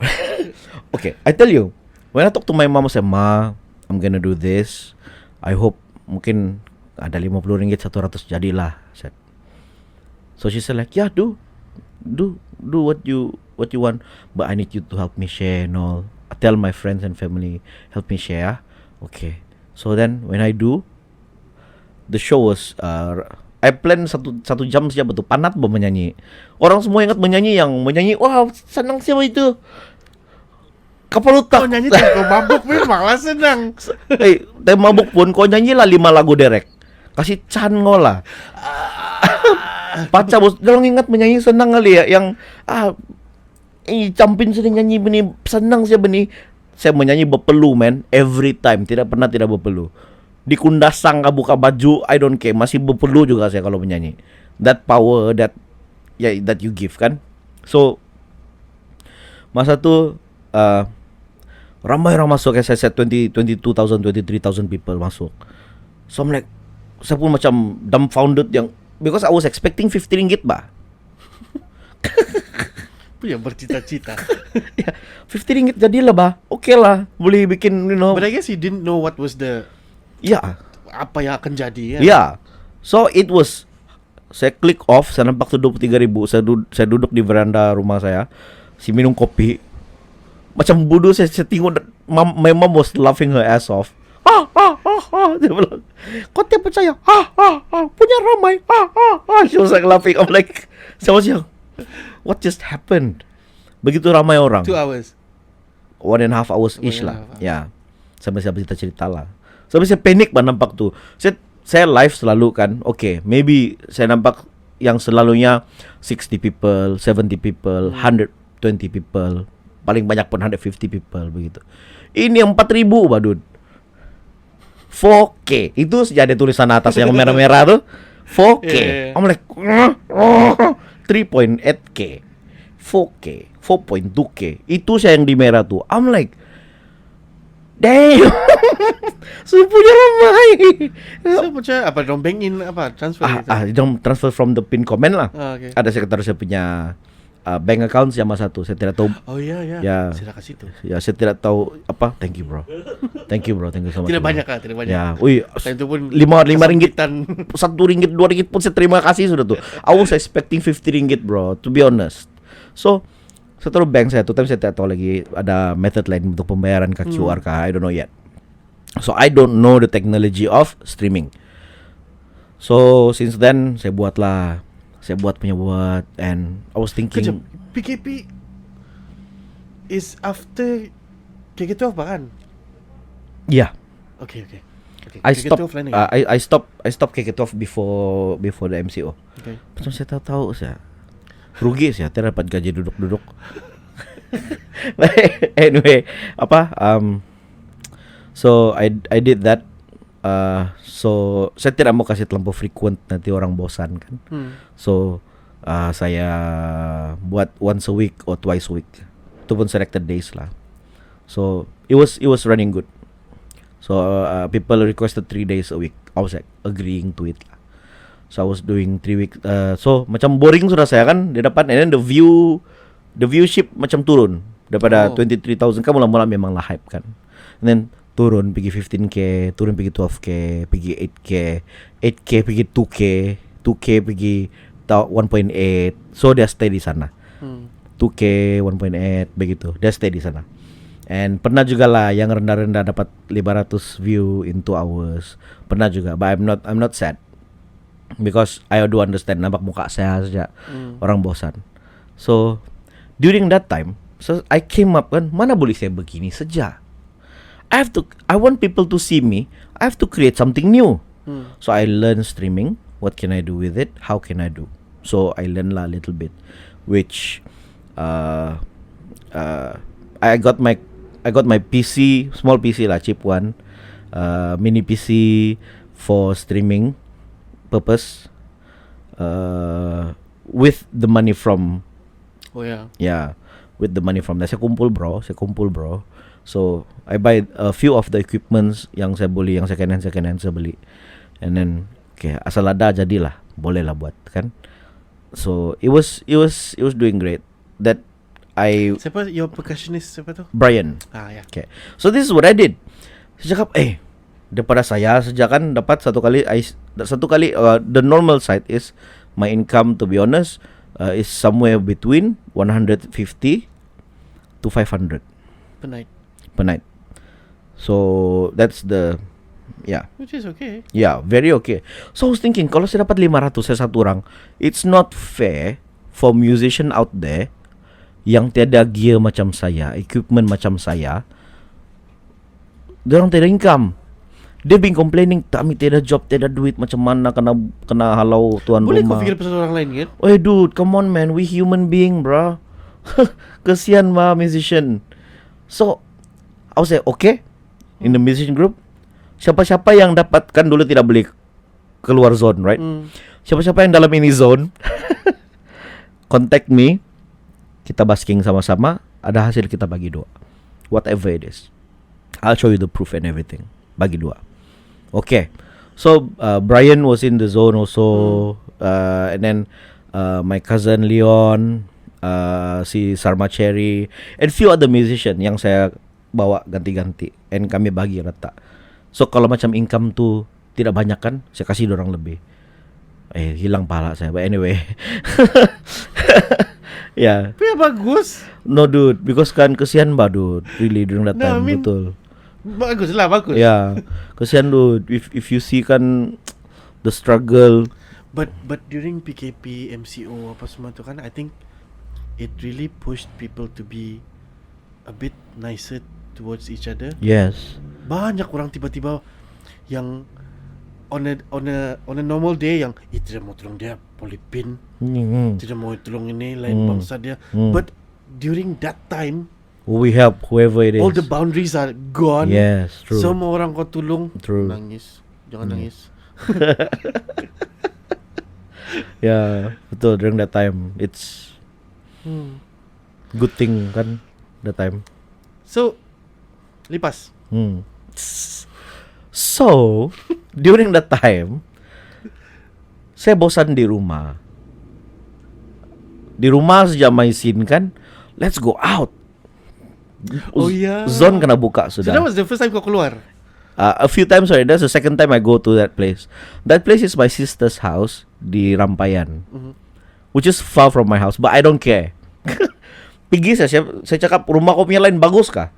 Okay, I tell you, when I talk to my mom, I say, Ma, I'm gonna do this. I hope mungkin ada RM50 100 jadilah. Said. So she said like, yeah, do what you want, but I need you to help me share and all. I tell my friends and family, help me share. Okay. So then when I do, the show was I plan satu jam saja, betul panat menyanyi. Orang semua ingat menyanyi, wah senang siapa itu. Kapal otak. Kau nyanyi kau mabuk memang lah senang. Tapi mabuk pun kau nyanyilah 5 lagu derek. Kasih can kau lah. Pacar bos, jangan ingat menyanyi senang kali ya. Yang campin sering nyanyi beni, senang siapa beni. Saya menyanyi berpeluh, man, every time, tidak pernah tidak berpeluh. Di kundasang buka baju, I don't care, masih berpeluh juga saya kalau menyanyi. That power that you give kan. So masa tu ramai orang masuk, saya said 22,000 23,000 people masuk. So I'm like, saya pun macam dumbfounded yang, because I was expecting 50 ringgit bah. Yang bercita-cita. Ya, 50 ringgit jadilah bah. Okay lah, boleh bikin, you know. But I guess you didn't know what was the apa yang akan jadi ya. Yeah. So it was, saya click off, saya nampak tu 23,000. Saya duduk di veranda rumah saya, si minum kopi. Macam bodoh saya tengok my mom was laughing her ass off. Dia bilang, kau tidak percaya? Punya ramai. She was like laughing. I'm like, saya was young. What just happened? Begitu ramai orang. 2 hours. 1.5 hours ish 1.5 lah. hours. Ya. Sampai saya cerita lah. Sampai saya panik bah nampak tu. Saya live selalu kan. Okay, maybe saya nampak yang selalunya 60 people, 70 people, 120 people. Paling banyak pun 150 people begitu. Ini 4,000 badut. 4K. Itu saja ada tulisan atas yang merah-merah tuh. 4K. Yeah. I'm like 3.8K. 4K. 4.2K. Itu saya yang di merah tuh. I'm like, damn. Sepunya ramai. So macam apa? Dorang bank in apa? Transfer gitu? Dia transfer from the pin comment lah. Okay. Ada sekretaris saya punya bank account sama satu. Saya tidak tahu. Oh ya. Ya. Saya dah kasih tu. Ya, saya tidak tahu apa. Thank you bro. Thank you so much. Tidak bro. banyak lah, tidak banyak. Ya, wih, Time tu pun 5 ringgit, kesempitan. 1 ringgit, 2 ringgit pun saya terima kasih sudah tuh. I was expecting 50 ringgit bro, to be honest. So, saya taruh bank saya tuh, tapi saya tidak tahu lagi ada method lain untuk pembayaran ke QR kah, I don't know yet. So, I don't know the technology of streaming. So, since then, saya buat and I was thinking, Kejap, PKP is after KK12 kan? yeah, Okay. I KK12 stopped, lain I stopped KK12 before the MCO. Okay. Macam saya tahu saya rugi saya tidak dapat gaji duduk. Anyway, so I did that. So saya tidak mau kasih terlalu frequent, nanti orang bosan kan. So saya buat once a week or twice a week. Itu pun selected days lah. So it was running good. So people requested 3 days a week. I was like agreeing to it lah. So I was doing 3 weeks. So macam boring sudah saya kan di depan, and then the viewership macam turun daripada 23,000 kan mula-mula memang lah hype kan. And then turun pergi 15K, turun pergi 12K, pergi 8K pergi 2K pergi 1.8. So dia stay di sana. 2K, 1.8 begitu. Dia stay di sana. And pernah juga lah yang rendah-rendah dapat 500 view in 2 hours. Pernah juga, but I'm not sad. Because I do understand, nampak muka saya saja orang bosan. So during that time, so I came up kan, mana boleh saya begini saja. I want people to see me. I have to create something new. So I learn streaming. What can I do with it? How can I do? So I learn lah a little bit, which I got my PC, small PC lah, cheap one, mini PC for streaming purpose, with the money from, with the money from that. Saya kumpul bro. So I buy a few of the equipments yang saya beli, yang second hand saya beli, and then asal ada jadilah, boleh lah buat kan. So it was doing great. That Siapa your percussionist siapa tu? Brian. Ya. Okay. So this is what I did. Saya cakap, daripada saya sejak kan dapat satu kali, the normal side is my income, to be honest, is somewhere between 150 to 500 Per night. So that's the, Which is okay. very okay. So I was thinking, kalau saya dapat 500 saya satu orang, it's not fair for musician out there yang tiada gear macam saya, equipment macam saya, diorang tiada income. Dia been complaining, kami tiada job, tiada duit, macam mana kena halau tuan Boleh rumah. kau fikir pasal orang lain kan? Dude, come on man, we human being bro. Kesian mah musician. So I was like, okay, in the musician group, siapa-siapa yang dapatkan dulu tidak boleh keluar zone, right? Siapa-siapa yang dalam ini zone, contact me. Kita basking sama-sama, ada hasil kita bagi 2. Whatever it is, I'll show you the proof and everything. Bagi 2. Okay. So Brian was in the zone also, and then my cousin Leon, si Sarma Cherry, and few other musician yang saya bawa ganti-ganti, and kami bagi rata. So kalau macam income tu tidak banyak kan, saya kasih dorang lebih. Hilang pahala saya. But anyway, Yeah. Tapi ya bagus. No dude, because kan kesian bah dude, really during that No, I time, mean- betul. Bagus lah, bagus. Yeah, kesian dude. If you see kan the struggle. But during PKP, MCO apa semua tu kan, I think it really pushed people to be a bit nicer towards each other. Yes. Banyak orang tiba-tiba yang on a normal day yang tidak mau tolong dia Polipin, tidak mau tolong ini lain bangsa dia. But during that time, We help whoever it is. all the boundaries are gone. Yes, true. Semua orang kau tolong. True. Nangis, jangan nangis. Yeah, betul during that time. It's good thing kan that time. So, lipas. So, during that time, saya bosan di rumah. Di rumah sejak main scene kan, let's go out. Oh yeah. Zone kena buka So sudah. that was the first time kau keluar. A few times already. That's the second time I go to that place. That place is my sister's house di Rampayan, which is far from my house, but I don't care. Pergi saya cakap rumah kau punya lain bagus kah?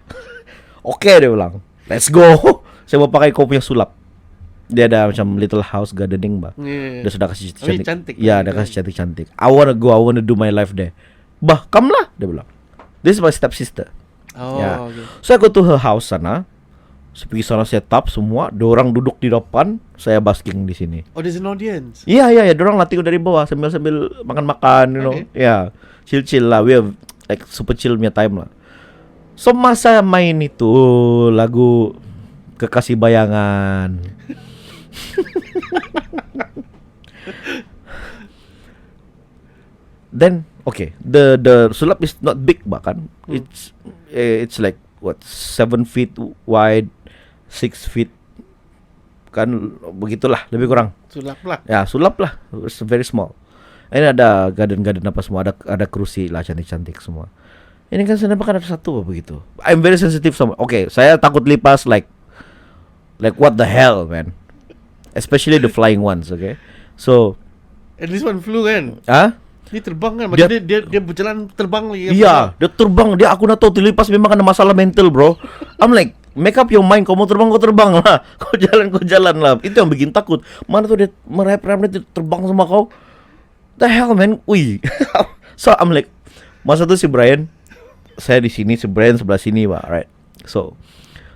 Oke, dia bilang. Let's go. Saya mau pakai kau punya sulap. Dia ada macam little house gardening bah. Yeah. Dia sudah kasih I mean, cantik. cantik Ya, kan? dia kasih cantik-cantik. I wanna go. I wanna do my life there. Bah, come lah, dia bilang. This is my step sister. Oh, Ya. okay. So I go to her house sana. Saya pergi sana setup semua. Diorang duduk di depan, saya basking di sini. Oh, there's an audience. Iya, diorang latih dari bawah sambil makan-makan, you know. Okay. Ya, chill-chill lah. We have like super chill punya time lah. So masa main itu lagu Kekasih Bayangan. Then okay, the sulap is not big bahkan. It's like what 7 feet wide, 6 feet kan begitulah lebih kurang. Sulap lah. Ya sulap lah, it's very small. Ini ada garden apa semua, ada kerusi lah cantik-cantik semua. Ini kan saya nampak ada satu begitu. I'm very sensitive sama. Okay, saya takut lipas like what the hell man. Especially the flying ones, okay. So, At least one flew kan. Dia terbang kan. Dia- Macam dia berjalan terbang lagi. iya, dia terbang, dia aku nak tahu terlipas memang ada masalah mental, bro. I'm like, make up your mind, kau mau terbang, kau terbang lah. Kau jalan lah. Itu yang bikin takut. Mana tuh dia merayap-rayap dia terbang sama kau. The hell man, wih. So I'm like, masa tuh si Brian, saya di sini, si Brian sebelah sini, Pak, right? So,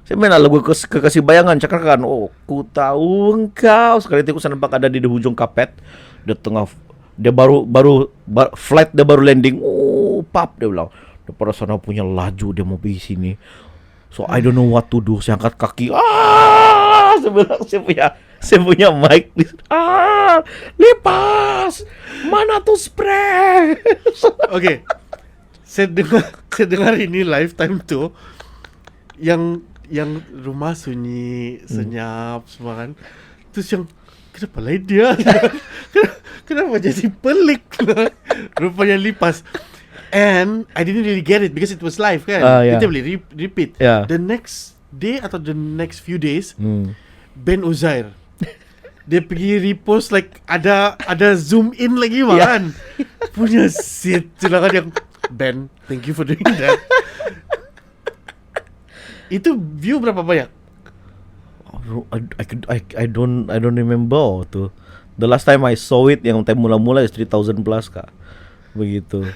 saya main lagu Kekasih Bayangan, cakap kan, oh, ku tahu engkau. Sekali itu saya nampak ada di ujung kapet, di tengah, dia baru flight dia baru landing, oh, pap dia bilang, daripada sana punya laju dia mau pergi sini. So I don't know what to do. Saya angkat kaki, saya bilang, saya punya mic, lipas, mana tuh spray? Okay. Saya dengar ini lifetime tu yang rumah sunyi, senyap semua kan. Terus yang kenapa lain dia? Kenapa jadi pelik? Rupanya lipas. And I didn't really get it because it was live kan. Yeah. Kita boleh repeat. Yeah. The next day atau the next few days, Ben Uzair dia pergi repost like ada zoom in lagi kan. Punya shit silakan yang Ben, thank you for doing that. Itu view berapa banyak? I don't remember tuh. The last time I saw it yang time mula-mula is 3,000 plus kak. Begitu.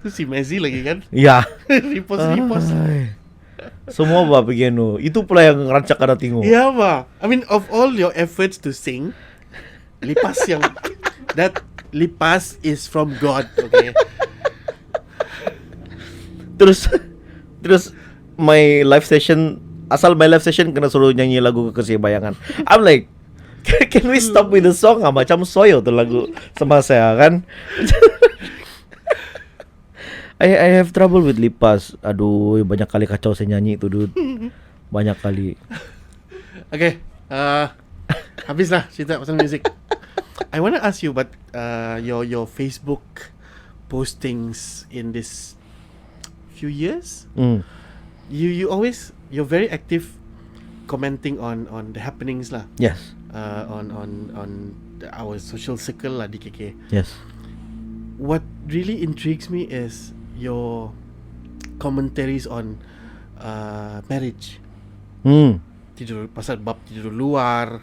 Itu si Messi lagi kan. Ya. repost. Ay. Semua bah begini. Itu pula yang rancak ada tengok. Ya ba. I mean of all your efforts to sing, lipas yang that lipas is from God, okay? Terus my live session, asal my live session kena suruh nyanyi lagu Kekasih Bayangan. I'm like, can we stop with the song? Macam soyo tuh lagu sama saya kan. I have trouble with lipas. Aduh, banyak kali kacau saya nyanyi itu, dude. Banyak kali. Okay, habislah cerita pasal music. I want to ask you about your Facebook postings in this few years. You always, you're very active commenting on the happenings lah. Yes. On our social circle lah di KK. Yes. what really intrigues me is your commentaries on marriage. Tidur pasal bab tidur luar,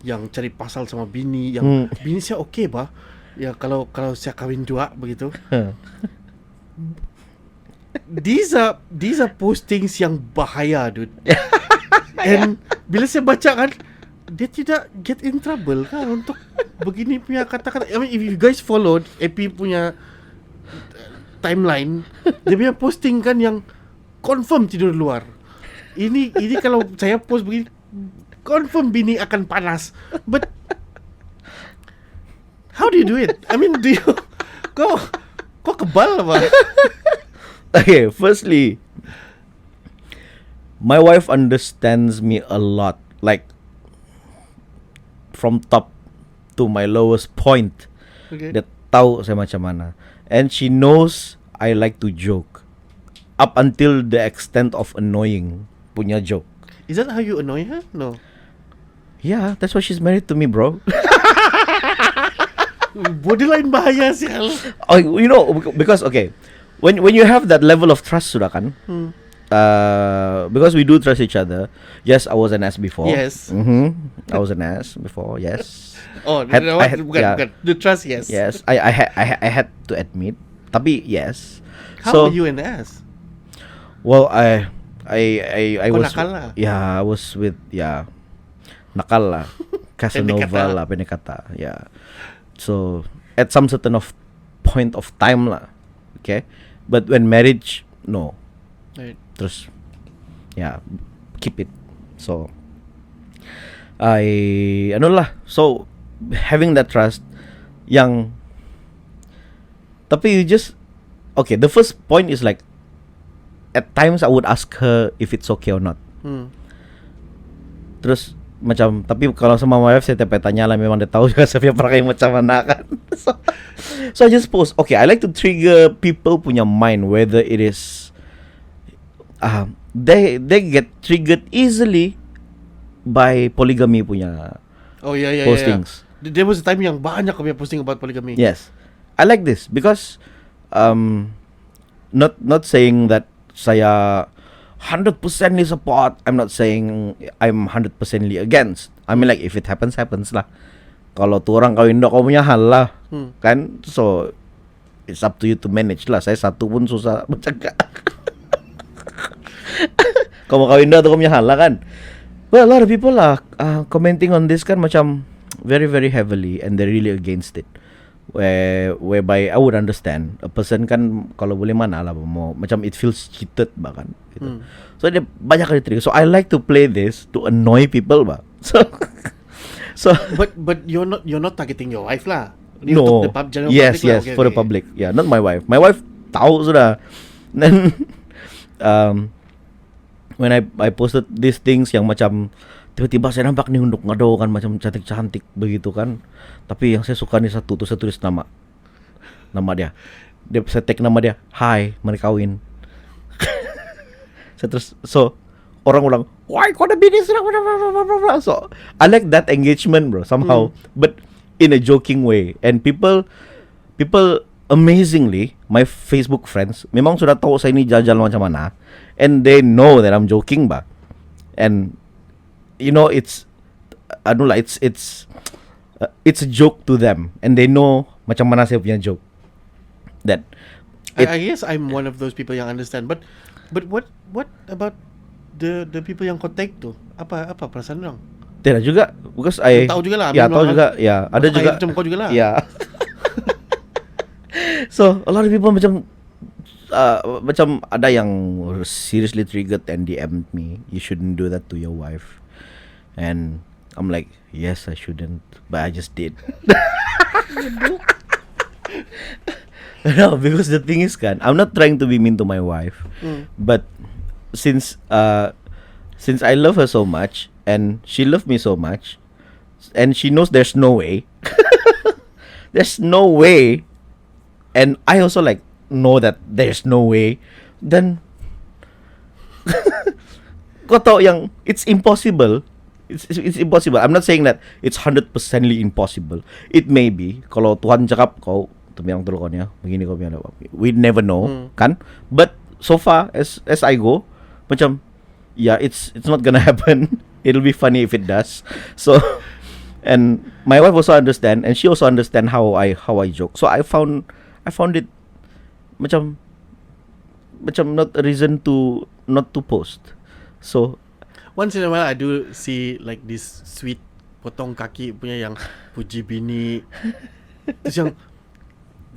yang cari pasal sama bini, yang bini saya okey bah. Ya kalau saya kahwin dua begitu. These are postings yang bahaya, dude. And bila saya baca kan, dia tidak get in trouble kan untuk begini punya kata-kata. I mean, if you guys followed AP punya timeline, dia punya posting kan yang confirm tidur luar. Ini kalau saya post begini, confirm bini akan panas. But how do you do it? I mean, do you kau kebal apa? Okay, firstly, my wife understands me a lot, like from top to my lowest point. Okay. Dia tahu saya macam mana, and she knows I like to joke, up until the extent of annoying punya joke. Is that how you annoy her? No. Yeah, that's why she's married to me, bro. Borderline bahaya sial. Oh, you know, because okay, when you have that level of trust, sudah kan? Because we do trust each other. Yes, I was an ass before. Yes. I was an ass before. Yes. Oh, bukan. The trust, yes. Yes. I had to admit. Tapi yes. How are you an ass? Well, I Kau was. nakal lah. Yeah, I was with nakal lah. Casanova lah, pendekata. Yeah. So at some certain point of time lah. Okay. But when marriage, no. Right. Terus keep it. So so having that trust tapi you just okay, the first point is like at times I would ask her if it's okay or not. Terus macam, tapi kalau sama my wife saya tanya lah, memang dia tahu juga saya pakai macam mana kan. So I just post, okay, I like to trigger people punya mind, whether it is they get triggered easily by polygamy punya postings. Yeah. There was a time yang banyak kami posting about polygamy. Yes, I like this because not saying that saya 100% support. I'm not saying I'm 100% against. I mean, like, if it happens lah. Kalau tu orang kahwin kau punya hal lah, kan? So it's up to you to manage lah. Saya satu pun susah bercakap. Kau mau kahwin tu kau punya hal lah kan? Well, a lot of people lah commenting on this kan macam very very heavily, and they're really against it. Whereby I would understand a person kan kalau boleh mana lah mau macam it feels cheated bahkan gitu. So dia banyak kali trigger. So I like to play this to annoy people bah. So but you're not targeting your wife lah. No. Yes, okay, for the public. Yeah, not my wife. My wife tahu sudah. Then when I posted these things yang macam tiba-tiba saya nampak nih untuk ngado kan macam cantik-cantik begitu kan. Tapi yang saya suka nih satu tuh, saya tulis nama dia. Saya tag nama dia. Hai, mari kawin. Saya terus, so orang ulang, why kau ada bini sudah? So I like that engagement, bro, somehow, but in a joking way. And people amazingly, my Facebook friends memang sudah tahu saya ini jajal macam mana, and they know that I'm joking ba. And you know, it's a joke to them, and they know macam mana saya punya joke. That I guess I'm one of those people yang understand. But what about the people yang kontak tu? Apa perasaan orang? Tidak juga, because I tahu juga lah. Ya, tahu juga. Ya, ada juga. Macam kau juga lah. Ya. So a lot of people macam ada yang seriously triggered and DM'd me, you shouldn't do that to your wife. And I'm like, yes, I shouldn't, but I just did. No, because the thing is kan, I'm not trying to be mean to my wife, but since I love her so much and she loved me so much, and she knows there's no way, and I also like know that there's no way, then kau tahu yang it's impossible. It's impossible. I'm not saying that it's 100%ly impossible. It may be. Kalau Tuhan cakap kau tu bilang dulu kan ya, begini kau bilang apa. We never know, kan? But so far as I go, macam yeah, it's not gonna happen. It'll be funny if it does. So and my wife also understand, and she also understand how I joke. So I found it macam not a reason to not to post. So once in a while I do see like this sweet potong kaki punya yang puji bini. Terus yang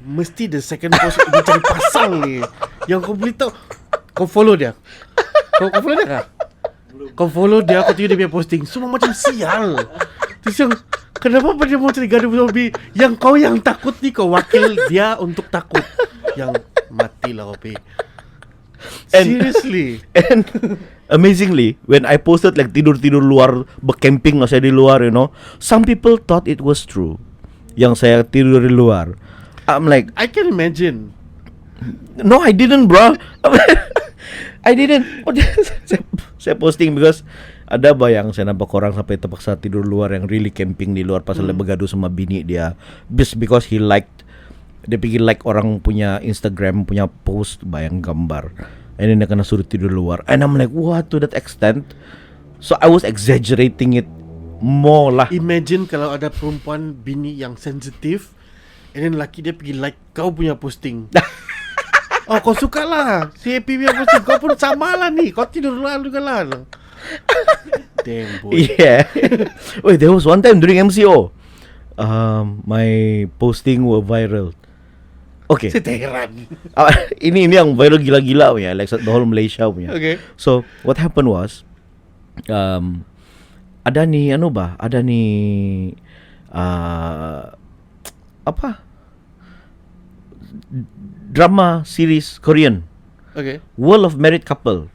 mesti the second post dia cari pasang ni. Yang kau boleh tahu, kau follow dia. Kau follow dia kah? Kau follow dia, kau tengok dia punya posting, semua macam sial. Terus yang kenapa dia mau cari gaduh zombie? Yang kau yang takut ni, kau wakil dia untuk takut. Yang matilah kau pi. Seriously. And amazingly, when I posted like tidur luar, bercamping lah saya di luar, you know, some people thought it was true. Yang saya tidur di luar. I'm like, I can imagine. no, I didn't, bro. I didn't. Saya posting because ada bayang saya nampak orang sampai terpaksa tidur luar yang really camping di luar pasal dia bergaduh sama bini dia. Just because dia pergi like orang punya Instagram punya post bayang gambar. And then dia kena suruh tidur luar. And I'm like, what, to that extent? So I was exaggerating it more lah. Imagine kalau ada perempuan bini yang sensitif, and then laki dia pergi like kau punya posting. Oh, kau suka lah si Happy punya posting. Kau pun sama lah ni, kau tidur luar juga lah. Damn boy. Yeah. Wait, there was one time during MCO, my posting were viral. Okay. Seteran. Ini yang viral gila-gila punya, like the whole Malaysia punya. Okay. So what happened was, ada ni apa? Drama series Korean, Okay. World of Married Couple.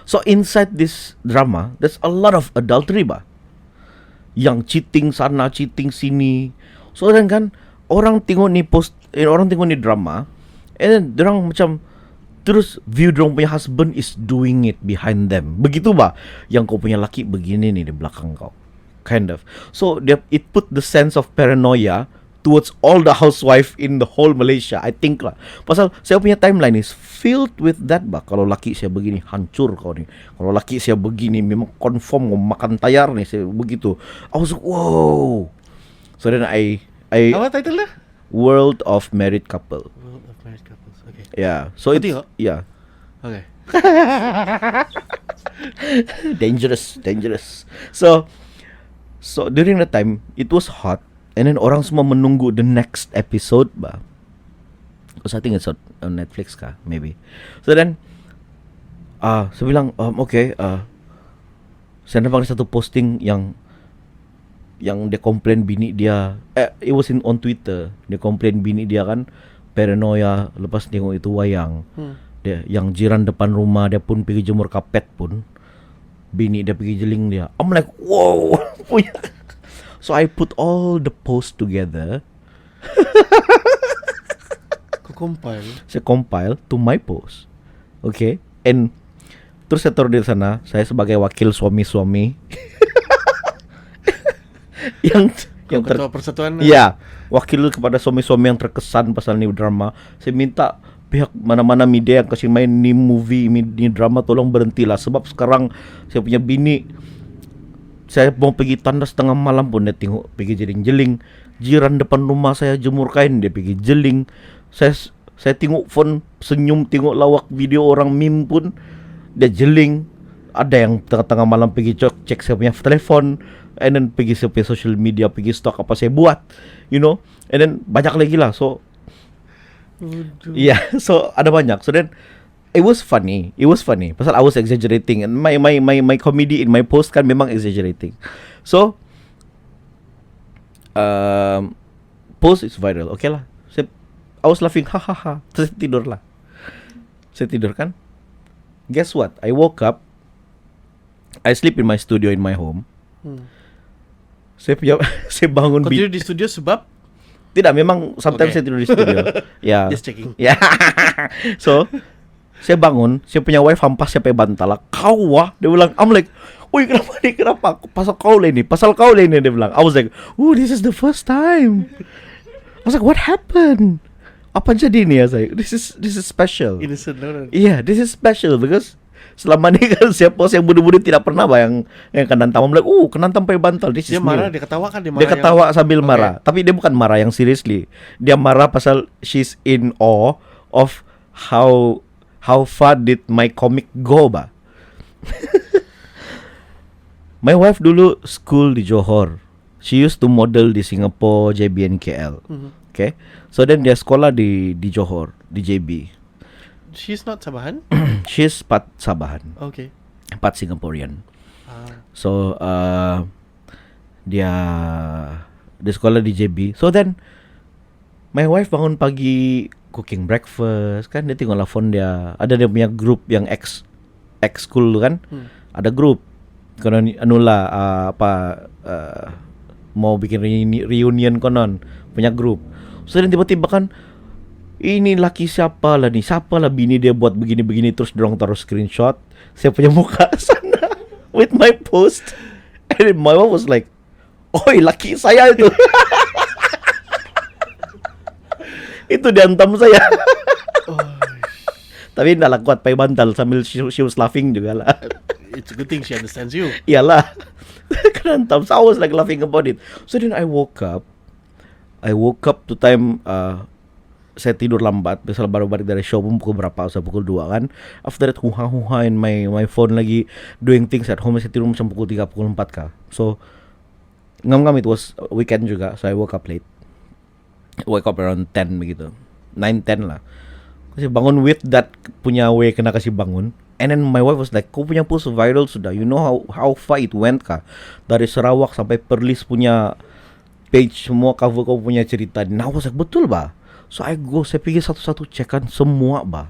So inside this drama, there's a lot of adultery bah. Yang cheating sana, cheating sini. So dan kan orang tengok ni orang tengok ni drama, and then dorang macam terus view dorang punya husband is doing it behind them. Begitu bah, yang kau punya laki begini ni di belakang kau. Kind of. So it put the sense of paranoia towards all the housewife in the whole Malaysia, I think lah. Pasal saya punya timeline is filled with that bah. Kalau laki saya begini, hancur kau ni. Kalau laki saya begini, memang confirm mau makan tayar ni, saya begitu. I was like, wow. So then I Apa title dia? World of Married Couple. World of Married Couples. Okay. Yeah. So Kau it's tengok? yeah. Okay. dangerous. So during the time it was hot, and then orang semua menunggu the next episode bah. Because I think it's on Netflix kah, maybe. So then saya bilang okay, saya nampak satu posting yang dia komplain bini dia, it was on Twitter. Dia komplain bini dia kan paranoia lepas tengok itu wayang. Dia yang jiran depan rumah dia pun pergi jemur kapet pun, bini dia pergi jeling dia. I'm like, wow. So I put all the posts together. Kau compile. Saya compile to my post. Okay. And terus saya taruh di sana, saya sebagai wakil suami-suami yang Ketua persatuan. ya, wakil kepada suami-suami yang terkesan pasal ni drama. Saya minta pihak mana-mana media yang kasih main ni movie, ni drama, tolong berhentilah. Sebab sekarang saya punya bini, saya mau pergi tandas tengah malam pun dia tengok pergi jeling-jeling. Jiran depan rumah saya jemur kain, dia pergi jeling. Saya tengok phone, senyum tengok lawak video orang meme pun dia jeling. Ada yang tengah-tengah malam pergi cek saya punya telefon, and then pergi saya punya social media, pergi stalk apa saya buat, you know. And then banyak lagi lah. So yeah, so ada banyak. So then it was funny. Pasal I was exaggerating, and my comedy in my post kan memang exaggerating. So post is viral. Okay lah. I was laughing, hahaha. Terus saya tidur kan. Guess what? I woke up. I sleep in my studio in my home. Saya bangun. Kau tidur di studio sebab? Tidak, memang sometimes saya tidur di studio. Ya. Just checking. Ya. So saya bangun, saya punya wife hampas saya pakai bantal lah. Kau wah, dia bilang. I'm like, woi kenapa? Pasal kau lah ini, dia bilang. I was like, oh, this is the first time. I was like, what happened? Apa jadi nih ya saya? This is special. Innocent, no. Yeah, this is special because selama ini kan siapa yang budi-budi tidak pernah bayang yang kenantam bilang, kenantam pakai bantal. This is Dia new. marah, dia ketawa kan, dia marah. Dia ketawa sambil Okay. marah, tapi dia bukan marah yang seriously. Dia marah pasal she's in awe of how far did my comic go, ba. My wife dulu school di Johor. She used to model di Singapore, JB and KL. Okay, so then dia sekolah di Johor, di JB. She's not Sabahan? She's part Sabahan, Okay. part Singaporean. Ah. So dia sekolah di JB. So then my wife bangun pagi cooking breakfast kan, dia tengok lah phone dia. Ada dia punya grup yang ex school kan. Ada grup. Konon anula mau bikin reunion konon punya grup. So then tiba-tiba kan ini laki siapa lah bini dia buat begini-begini, terus dorong taruh screenshot saya punya muka sana with my post, and my mom was like, oi laki saya itu. Itu diantam saya. Tapi enggak lah, kuat pakai bantal sambil she was laughing juga lah. It's a good thing she understands you. Iyalah. Kenantam. So I was like laughing about it. So then I woke up to time saya tidur lambat. Biasa baru balik dari show pukul berapa? Usah pukul 2 kan. After that huha in my phone lagi doing things at home. Saya tidur macam pukul 3, pukul 4 kah. So ngam-ngam it was weekend juga. So I woke up late. Wake up around 10 begitu. 9-10 lah. Kasi bangun with that punya way kena kasih bangun. And then my wife was like, kau punya post viral sudah. You know how far it went kah? Dari Sarawak sampai Perlis punya page, semua cover kau punya cerita. And I was like, betul ba? So saya pergi satu-satu cekan semua ba.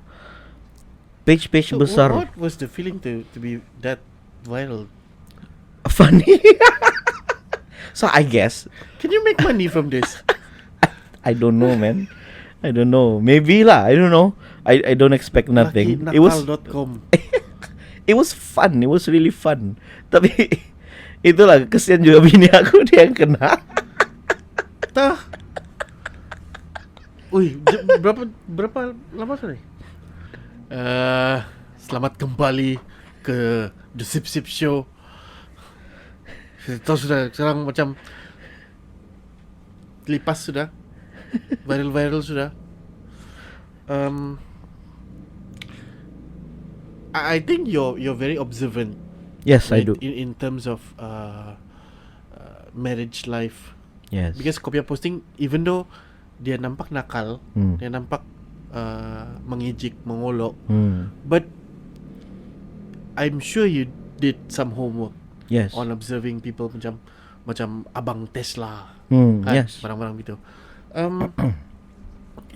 Page-page So besar. what was the feeling to be that viral? Funny. So I guess Can you make money from this? I don't know, man. I don't know. Maybe lah. I don't know. I don't expect nothing. LuckyNakal.com. It was fun. It was really fun. Tapi itulah kesian juga bini aku, dia yang kena. Tah. Ui, berapa lama sudah? Selamat kembali ke The Sip Sip Show. Saya tahu sudah sekarang macam lipas sudah, viral sudah. I think you're very observant. Yes, I like, do. In terms of marriage life. Yes. Because kau punya posting, even though dia nampak nakal, dia nampak mengejek, mengolok, but I'm sure you did some homework. Yes. On observing people macam abang Tesla, yes. barang-barang gitu.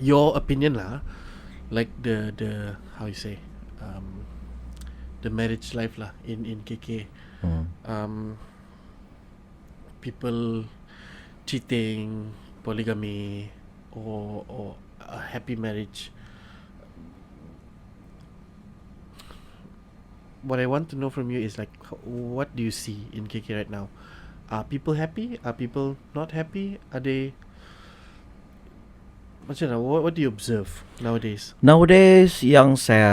Your opinion lah, like the how you say, the marriage life lah in KK. People cheating, polygamy, or a happy marriage. What I want to know from you is like, what do you see in KK right now? Are people happy? Are people not happy? Are they? Macam mana? What do you observe nowadays? Nowadays yang saya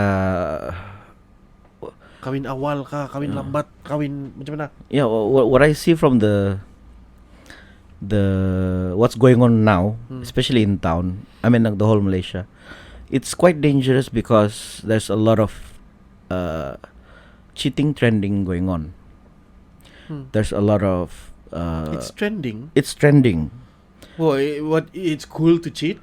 Kawin awal kah? Kawin lambat? Kawin macam mana? yeah, what I see from the what's going on now, especially in town, I mean like the whole Malaysia, it's quite dangerous because there's a lot of cheating trending going on. There's a lot of It's trending. it's trending. Oh, what? It's cool to cheat?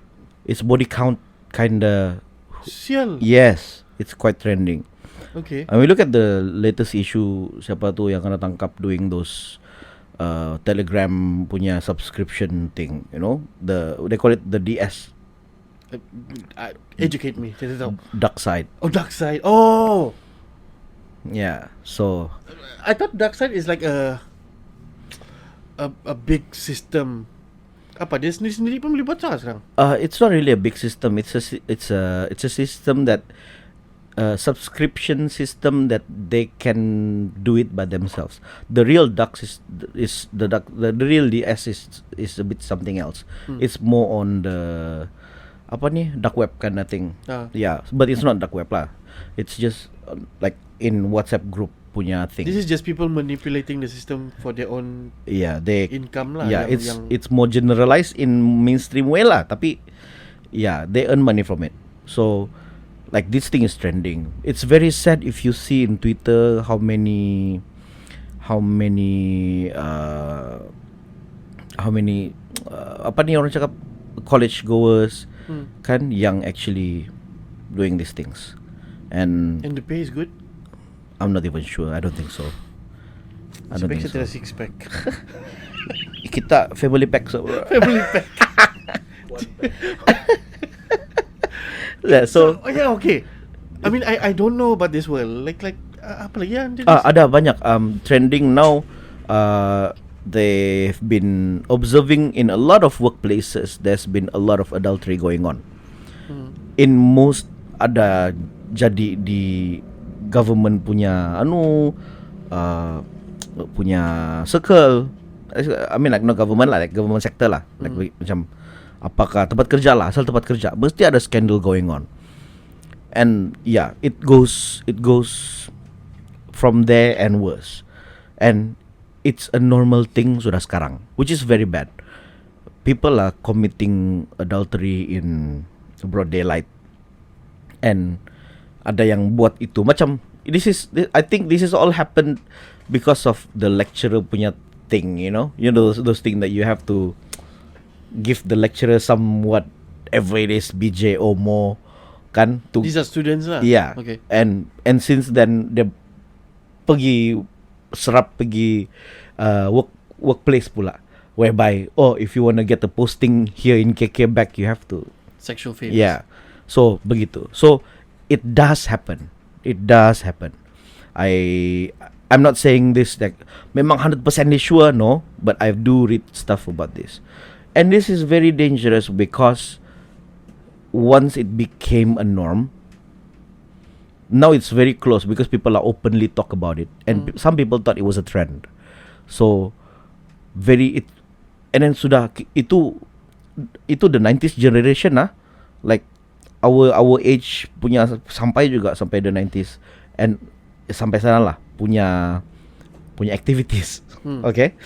It's body count kinda. Sial. Yes, it's quite trending. Okay. I mean, look at the latest issue, siapa tu yang kena tangkap doing those Telegram punya subscription thing, you know, they call it the DS, Educate me. Saya tahu. dark side. Oh, dark side. Oh, Yeah, so I thought dark side is like a big system. Apa dia sendiri pun boleh buat sekarang? it's not really a big system. It's a system that subscription system that they can do it by themselves. The real ducks is the duck. The real DS is a bit something else. It's more on the apa nih dark web kind of thing. Yeah, but it's not dark web lah. It's just like in WhatsApp group punya thing. This is just people manipulating the system for their own income lah. Yeah, it's more generalized in mainstream way lah. Tapi they earn money from it. So like this thing is trending. It's very sad if you see in Twitter how many apa nih orang cakap college goers kan yang actually doing these things. And the pay is good? I'm not even sure. I don't think so. I don't think so. Six pack. Kita family pack so. Family pack. Yeah, so okay. I mean, I don't know about this world. Like apa lagi yang ada banyak trending now. They've been observing in a lot of workplaces. There's been a lot of adultery going on. In most ada jadi di government punya punya circle. I mean like no government lah, like government sector lah. Like macam apakah tempat kerja lah, asal tempat kerja mesti ada scandal going on. And it goes from there and worse. And it's a normal thing sudah sekarang, which is very bad. People are committing adultery in broad daylight. And ada yang buat itu macam I think this is all happened because of the lecturer punya thing, you know those things that you have to give the lecturer somewhat every day's BJ or more kan to these are students lah. Yeah. Okay. And since then dia pergi workplace pula, whereby if you want to get a posting here in KK back you have to sexual favors. Yeah. So begitu. So it does happen. I'm not saying this like memang 100% sure, no, but I do read stuff about this. And this is very dangerous because once it became a norm, now it's very close because people are openly talk about it, and some people thought it was a trend. So and then sudah itu the 90s generation lah, like our age punya sampai the 90s and sampai sana lah punya activities. Okay,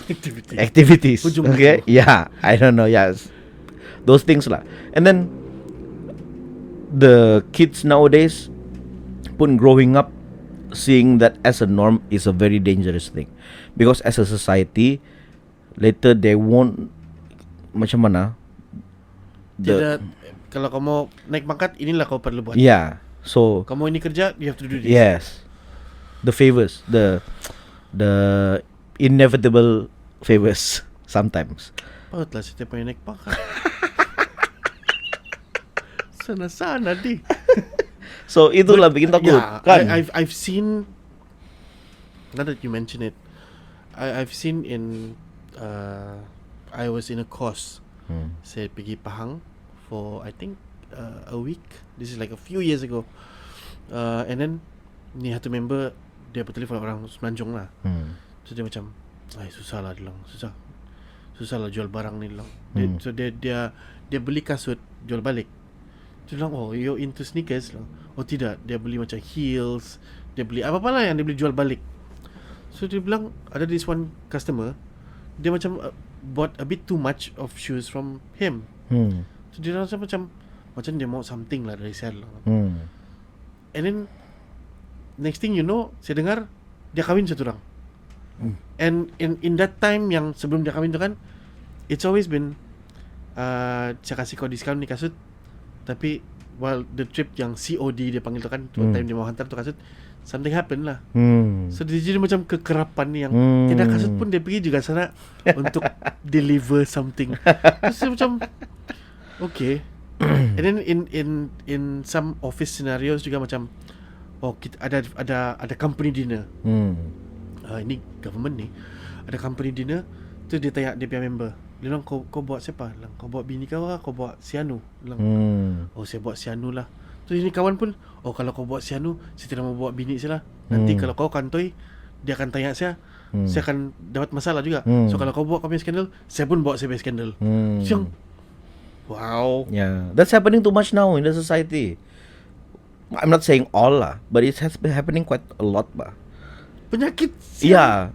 activities. Okay, I don't know. Those things lah. And then the kids nowadays pun growing up seeing that as a norm is a very dangerous thing, because as a society later they won't macam mana kalau kamu naik pangkat, inilah kau perlu buat. So kamu ini kerja, you have to do this. Yes, the favors, the inevitable favors sometimes. Patutlah setiap yang naik pangkat. Sana di. So itulah bikin takut kan. I've seen, now that you mention it, I've seen in I was in a course. Saya pergi Pahang for I think a week. This is like a few years ago. And then ni satu member dia bertelefon orang Semenanjung lah. So dia macam susah lah jual barang ni lang. So dia beli kasut jual balik. Dia bilang you're into sneakers lah. Tidak, dia beli macam heels, dia beli apa-apa lah yang dia beli jual balik. So dia bilang ada this one customer, dia macam bought a bit too much of shoes from him. So dia rasa macam dia mau something lah dari saya lah. And then next thing you know, saya dengar dia kahwin satu orang. And in that time yang sebelum dia kahwin tu kan, it's always been saya kasih kau diskaun ni kasut, tapi while the trip yang COD dia panggil tu kan, time dia mau hantar tu kasut, something happen lah. So dia jadi macam kekerapan ni yang tidak kasut pun dia pergi juga sana untuk deliver something. Terus dia macam okay. And then in some office scenarios juga macam kita ada company dinner. Ini government ni ada company dinner. Tu dia tanya dia punya member, dia bilang kau buat siapa? Kau buat bini kau lah, kau buat si Anu? Saya buat si Anu lah. So ini kawan pun, oh kalau kau buat sianu, saya tidak mau bawa bini saya lah. Nanti kalau kau kantoi, dia akan tanya saya akan dapat masalah juga. So kalau kau buat kau punya skandal, saya pun bawa saya punya skandal. So, wow. Yeah, that's happening too much now in the society. I'm not saying all lah, but it has been happening quite a lot, bah. Penyakit Yeah,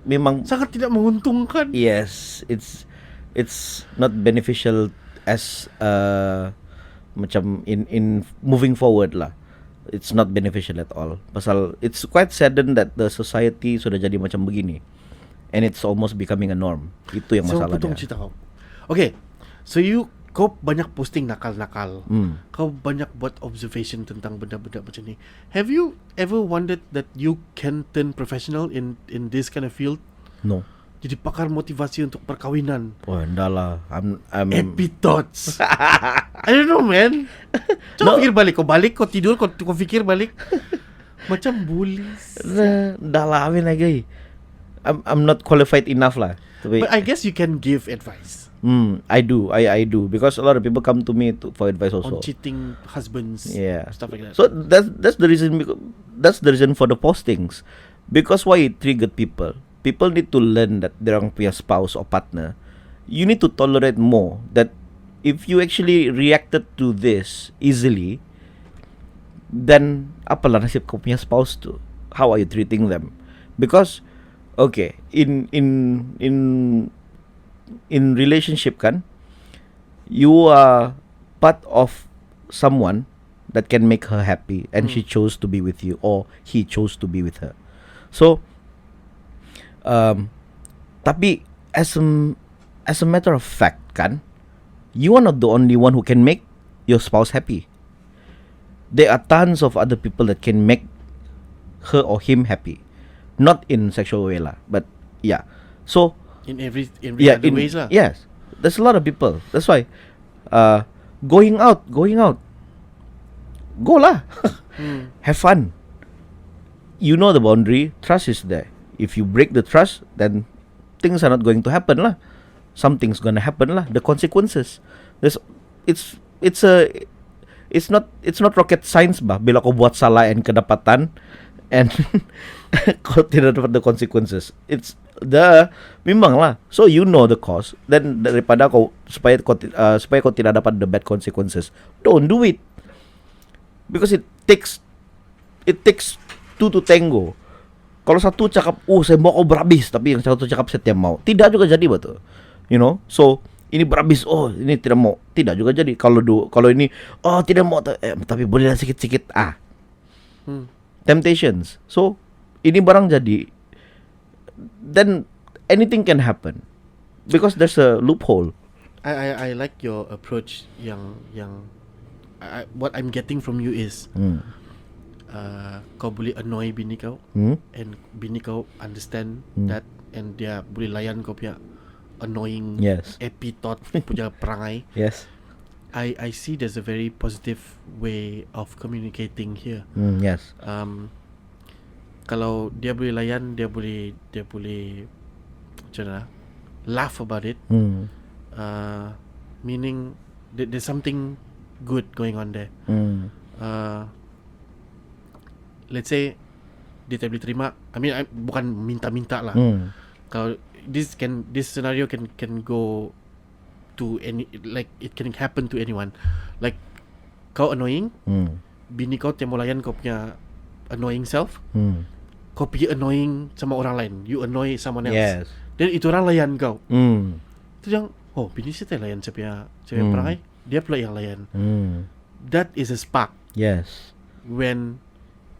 memang. sangat tidak menguntungkan. Yes, it's not beneficial as macam in moving forward lah. It's not beneficial at all. Pasal it's quite saddened that the society sudah jadi macam begini, and it's almost becoming a norm. Itu yang Saya masalahnya. potong cerita kau. Okay, so kau banyak posting nakal-nakal. Kau banyak buat observation tentang benda-benda macam ni. Have you ever wondered that you can turn professional in this kind of field? No. Jadi pakar motivasi untuk perkawinan. Oh, enggak lah. I'm Happy thoughts. I don't know, man. Coba fikir balik. Kau tidur, kau fikir balik. Macam bullies. Dah lah, lagi. I'm not qualified enough lah. But I guess you can give advice I do because a lot of people come to me for advice also. on cheating husbands, stuff like that. So that's the reason. That's the reason for the postings. Because why it triggered people. People need to learn that their punya spouse or partner, you need to tolerate more. That if you actually reacted to this easily, then apalah nasib kau punya spouse tu? How are you treating them? Because okay, in relationship kan, you are part of someone that can make her happy, and she chose to be with you, or he chose to be with her. So tapi as a matter of fact kan, you are not the only one who can make your spouse happy. There are tons of other people that can make her or him happy, not in sexual way lah, but yeah. So in every other ways lah. yes, there's a lot of people. That's why going out, go lah. Have fun. You know the boundary. Trust is there. If you break the trust, then things are not going to happen lah. Something's gonna happen lah. The consequences. It's not rocket science bah. Bila kau buat salah and kedapatan, and kau tidak dapat the consequences. It's memang lah. So you know the cause. Then daripada supaya kau tidak dapat the bad consequences, don't do it. Because it takes two to tango. Kalau satu cakap, saya mau kau berhabis, tapi yang satu cakap saya tidak mau, tidak juga jadi betul. You know, so ini berhabis, ini tidak mau, tidak juga jadi. Kalau ini, tidak mau, tapi bolehlah sikit-sikit. Temptations. So ini barang jadi, then anything can happen because there's a loophole. I like your approach. What I'm getting from you is kau boleh annoy bini kau, and bini kau understand that, and dia boleh layan kau punya annoying epithot punya perangai. Yes. I see there's a very positive way of communicating here. Yes. Kalau dia boleh layan, dia boleh macam mana, laugh about it. Meaning there's something good going on there. Let's say dia tak boleh terima. I mean, bukan minta-minta lah. Kalau this scenario can go to any, like it can happen to anyone. Like kau annoying, bini kau tiap mau layan kau punya annoying self, kau pergi annoying sama orang lain. You annoy someone else. Yes. Dan itu orang layan kau. Itu yang bini saya tak layan saya punya perangai, dia pula yang layan. That is a spark. Yes. When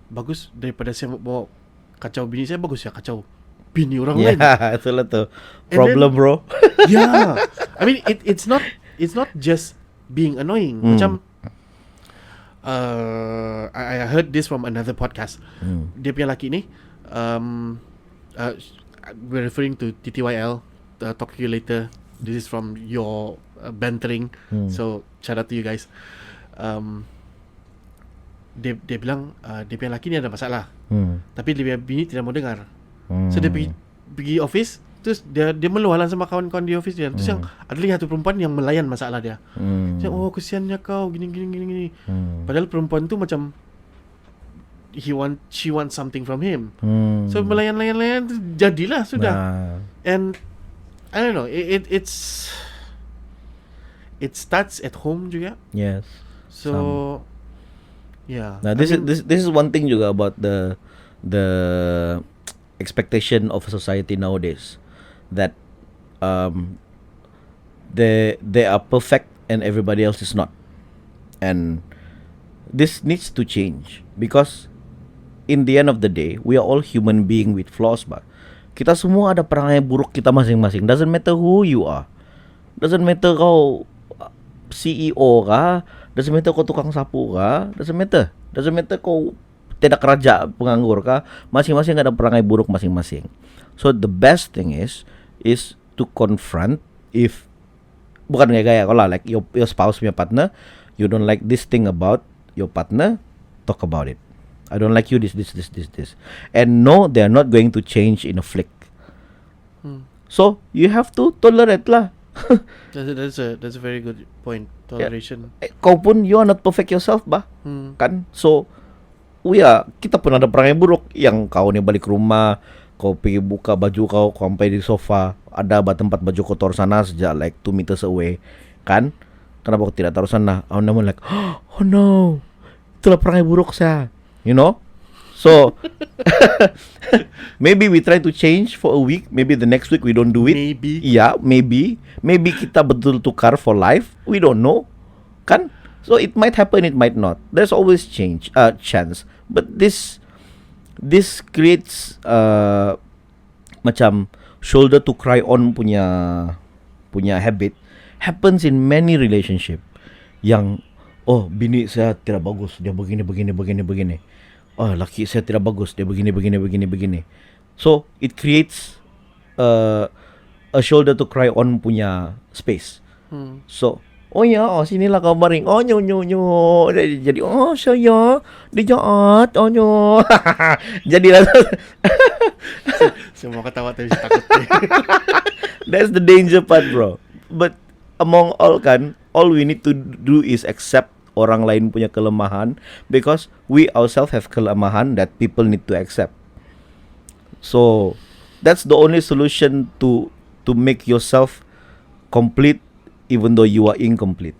bagus daripada saya mau kacau bini saya, bagus ya kacau bini orang lain. Itulah tu problem, bro. Yeah. I mean it's not just being annoying. Macam I heard this from another podcast. Dia punya laki ni we're referring to TTYL, talk to you later. This is from your bantering. So shout out to you guys. Dia bilang dia punya laki ni ada masalah, tapi dia punya bini tidak mau dengar. So dia pergi office, Terus dia melualan sama kawan-kawan di office dia. Terus yang ada lagi satu perempuan yang melayan masalah dia. Macam, oh kesiannya kau gini. Padahal perempuan tu macam she wants something from him. So melayan tu jadilah sudah. And I don't know, it starts at home juga. Yes. So yeah. Now this is one thing juga about the expectation of society nowadays, that they are perfect and everybody else is not, and this needs to change, because in the end of the day we are all human being with flaws, bah. Kita semua ada perangai buruk kita masing-masing. Doesn't matter who you are. Doesn't matter kau CEO kah, doesn't matter kau tukang sapu kah, doesn't matter kau tidak kerja penganggur kah, masing-masing ada perangai buruk masing-masing. So the best thing is to confront. If bukan gaya kalau like your spouse, your partner, you don't like this thing about your partner, talk about it. I don't like you this, and no, they are not going to change in a flick. So you have to tolerate lah. That's a very good point. Toleration. Kau pun you are not perfect yourself, bah. Kan? So kita pun ada perangai buruk. Yang kau ni balik rumah, kau pergi buka baju kau sampai di sofa, ada tempat baju kotor sana sejak like 2 meters away, kan? Kenapa kau tidak taruh sana? Oh no, like, oh no, itulah perangai buruk saya, you know? So maybe we try to change for a week, maybe the next week we don't do it. Maybe. Yeah, maybe kita betul tukar for life. We don't know, kan? So it might happen, it might not. There's always chance. But this creates macam shoulder to cry on punya habit happens in many relationship. Yang bini saya tidak bagus, dia begini. Oh, laki saya tidak bagus, dia begini. So it creates a shoulder to cry on punya space. So sinilah kau baring. Nyo. Jadi saya dia jahat. Nyo. Jadilah semua ketawa tapi takut. That's the danger part, bro. But among all we need to do is accept orang lain punya kelemahan, because we ourselves have kelemahan that people need to accept. So that's the only solution to make yourself complete even though you are incomplete.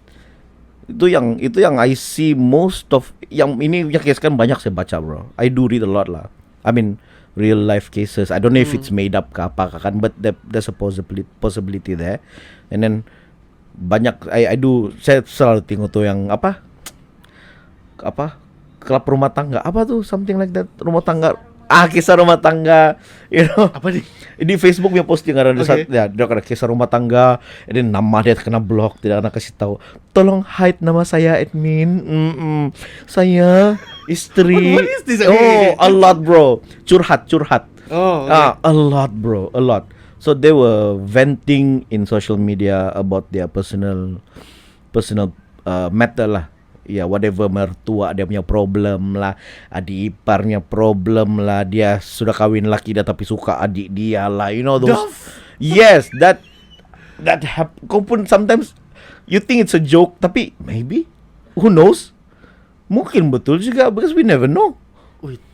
Itu yang I see most of yang ini punya case kan banyak saya baca, bro. I do read a lot lah. I mean real life cases. I don't know if it's made up ke apa kan, but there's a possibility there. And then banyak saya selalu tengok tuh yang apa klub rumah tangga, apa tuh, something like that, rumah tangga, kisah rumah tangga, you know, apa nih di Facebook punya posting ada dia ada kisah rumah tangga, ini nama dia kena blok, tidak kena kasih tahu, tolong hide nama saya admin, saya istri. What is this? A lot, bro, curhat, a lot, bro, a lot. So they were venting in social media about their personal matter lah. Ya, whatever, mertua dia punya problem lah, adik iparnya problem lah, dia sudah kawin laki dia tapi suka adik dia lah, you know those. Yes, that kau pun sometimes you think it's a joke, tapi maybe, who knows, mungkin betul juga, because we never know.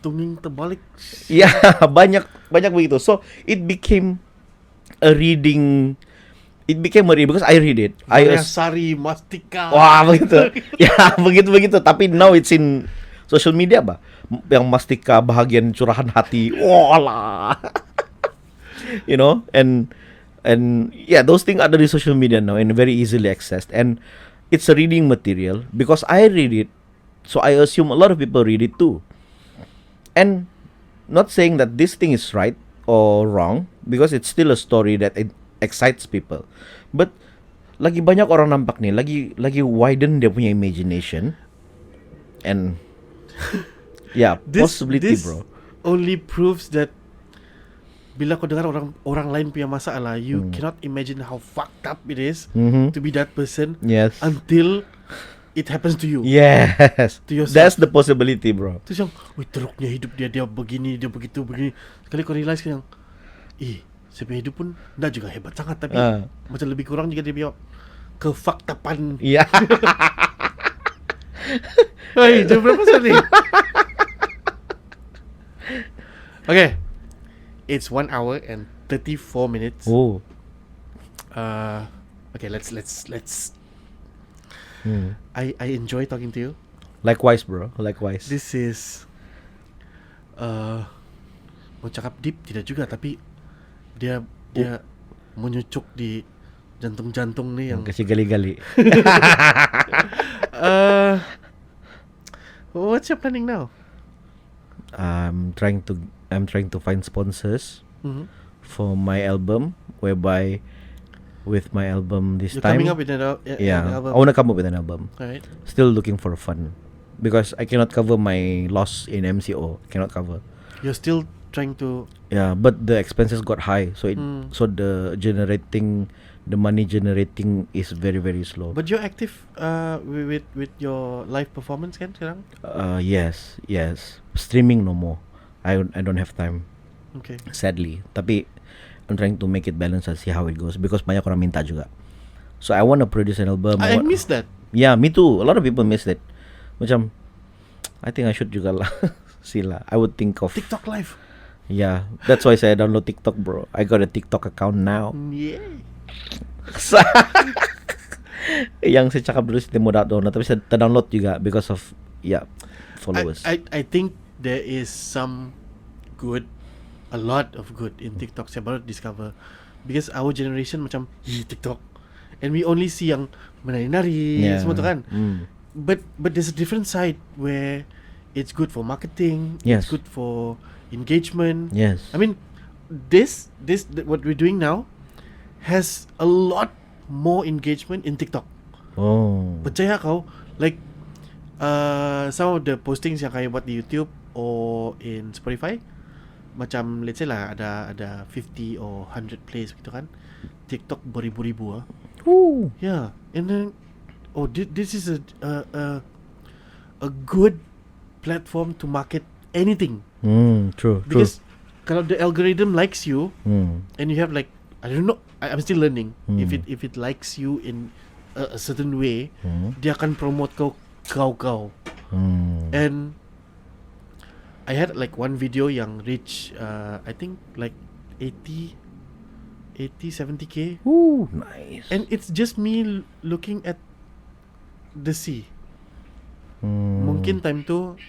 Tunging terbalik. Ya, banyak begitu. So it became a reading because I read it. Sari Mastika. Wah, begitu. Ya, begitu. Tapi now it's in social media, bah. Yang Mastika bahagian curahan hati. Walah. You know, and yeah, those things ada di social media now and very easily accessed. And it's a reading material because I read it. So I assume a lot of people read it too. And not saying that this thing is right or wrong, because it's still a story that it excites people. But lagi banyak orang nampak nih, lagi widen dia punya imagination. And yeah, possibility, this bro. Only proves that bila kau dengar orang lain punya masalah, you cannot imagine how fucked up it is to be that person. Yes. Until it happens to you. Yes. To yourself. That's the possibility, bro. Terus yang, teruknya hidup dia begini, dia begitu. Sekali kau realize yang, Saya punya hidup pun dah juga hebat sangat, tapi macam lebih kurang juga dia punya kefaktapan. Iya. Hei, jam berapa sekarang ni? Okay, it's 1 hour and 34 minutes. Oh. Okay, let's. I enjoy talking to you. Likewise, bro. Likewise. This is mau cakap deep tidak juga, tapi dia menyucuk di jantung-jantung ni yang Kasih gali-gali. what's your planning now? I'm trying to find sponsors Mm-hmm. for my album, whereby with my album this You're time. coming up with an album. I want to come up with an album. Alright. Still looking for fun, because I cannot cover my loss in MCO. Cannot cover. You're still trying to. Yeah, but the expenses got high, so the money generating is very, very slow. But you're active with your live performance kan sekarang? Yes. Streaming no more. I don't have time, Okay. sadly. Tapi I'm trying to make it balance and see how it goes, because banyak orang minta juga. So I want to produce an album. I miss that. Yeah, me too. A lot of people miss that. Macam, I think I should juga lah. See lah. I would think of TikTok live. Yeah, that's why saya download TikTok, bro. I got a TikTok account now. Yeah. Yang saya cakap dulu saya mau download, tapi saya terdownload juga because of followers. I think there is a lot of good in TikTok. Saya baru discover, because our generation macam TikTok, and we only see yang menari-nari semua tu kan. But there's a different side where it's good for marketing. Yes. It's good for engagement. Yes. I mean, this what we're doing now has a lot more engagement in TikTok. Oh. Percaya kau, like some of the postings yang kaya buat di YouTube or in Spotify, macam let's say lah ada 50 or 100 plays gitu kan, TikTok beribu-ribu Ooh. Yeah, and then this is a good platform to market anything. True. Because kalau the algorithm likes you, and you have like, I don't know, I'm still learning. If it likes you in a certain way, dia akan promote kau. And I had like one video yang reach I think like 70k. Ooh, nice. And it's just me looking at the sea. Mungkin time tu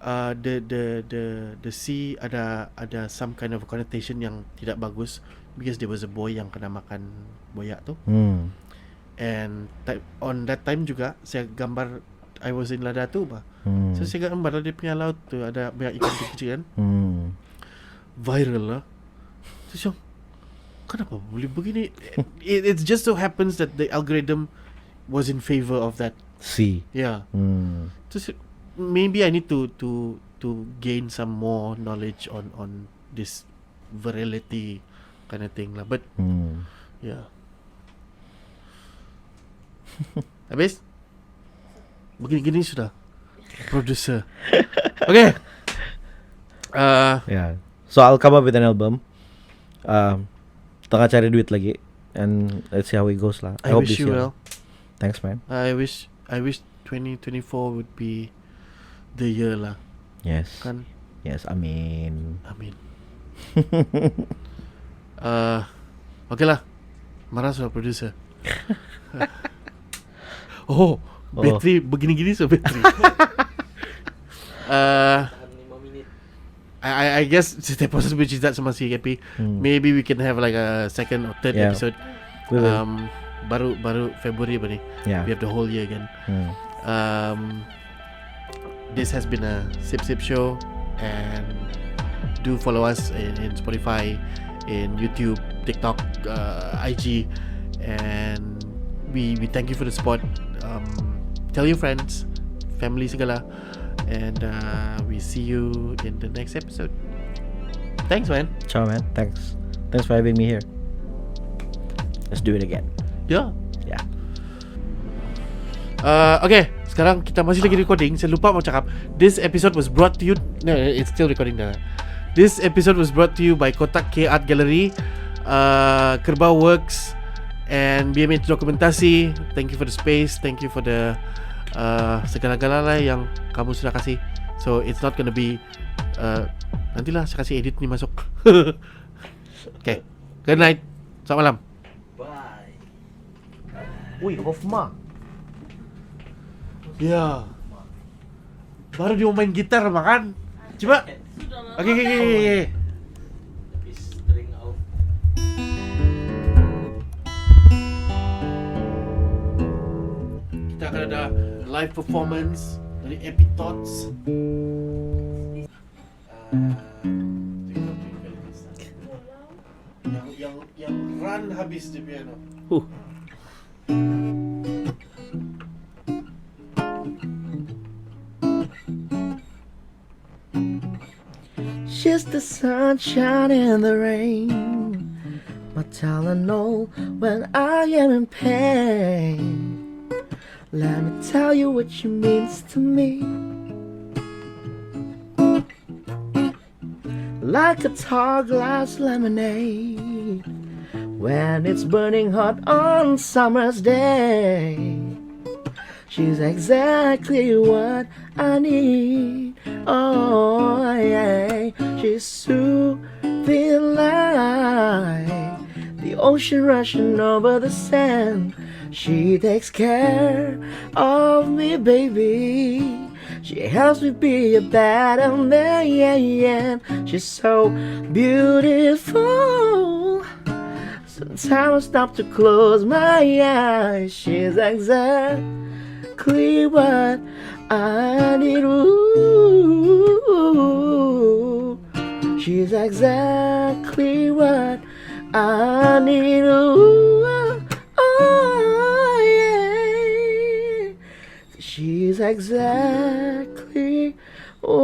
the sea ada some kind of connotation yang tidak bagus, because there was a boy yang kena makan boyak tu. And on that time juga saya gambar, I was in Lada tu bah. So saya gambar dia punya laut tu ada banyak ikan kecil kan. Viral lah. Terus yang, kenapa boleh begini? It just so happens that the algorithm was in favor of that. See. Yeah. Terus maybe I need to gain some more knowledge on this virality kind of thing lah. But yeah. Habis? Begini-gini sudah. Producer. Okay. Yeah. So I'll come up with an album. Tengah cari duit lagi, and let's see how it goes lah. I hope wish this you year. well. Thanks, man. I wish 2024 would be the year lah. Yes. Kan? Yes. Amin. Okay lah. Marah sudah producer. Bateri begini-gini so bateri. I guess setiap proses bercerita sama si Happy. Maybe we can have like a second or third episode. Baru February apa ni? Yeah. We have the whole year again. This has been a Sip Show, and do follow us in Spotify, in YouTube, TikTok, IG, and we thank you for the support. Tell your friends, family segala, and we see you in the next episode. Thanks, man. Ciao, man. Thanks for having me here. Let's do it again. Yeah. Yeah. Okay, sekarang kita masih lagi recording. Saya lupa mau cakap. This episode was brought to you. No, it's still recording dah. This episode was brought to you by Kotak K Art Gallery, Kerbau Works, and BMH Dokumentasi. Thank you for the space. Thank you for the segala-galanya yang kamu sudah kasih. So it's not gonna be nantilah saya kasih edit nih masuk. Okay, good night. Selamat malam. Bye. Wih, Hofma. Ya. Baru dia mau main gitar makan. Coba. Oke. Kita akan ada live performance dari Epic Thoughts. Yang run habis di piano. She's the sunshine in the rain, my Tylenol when I am in pain. Let me tell you what she means to me. Like a tall glass lemonade when it's burning hot on summer's day. She's exactly what I need. Oh yeah, she's soothing like the ocean rushing over the sand. She takes care of me, baby. She helps me be a better man. She's so beautiful. Sometimes I stop to close my eyes. She's exactly what I need. Ooh, she's exactly what I need. Ooh, oh yeah. She's exactly what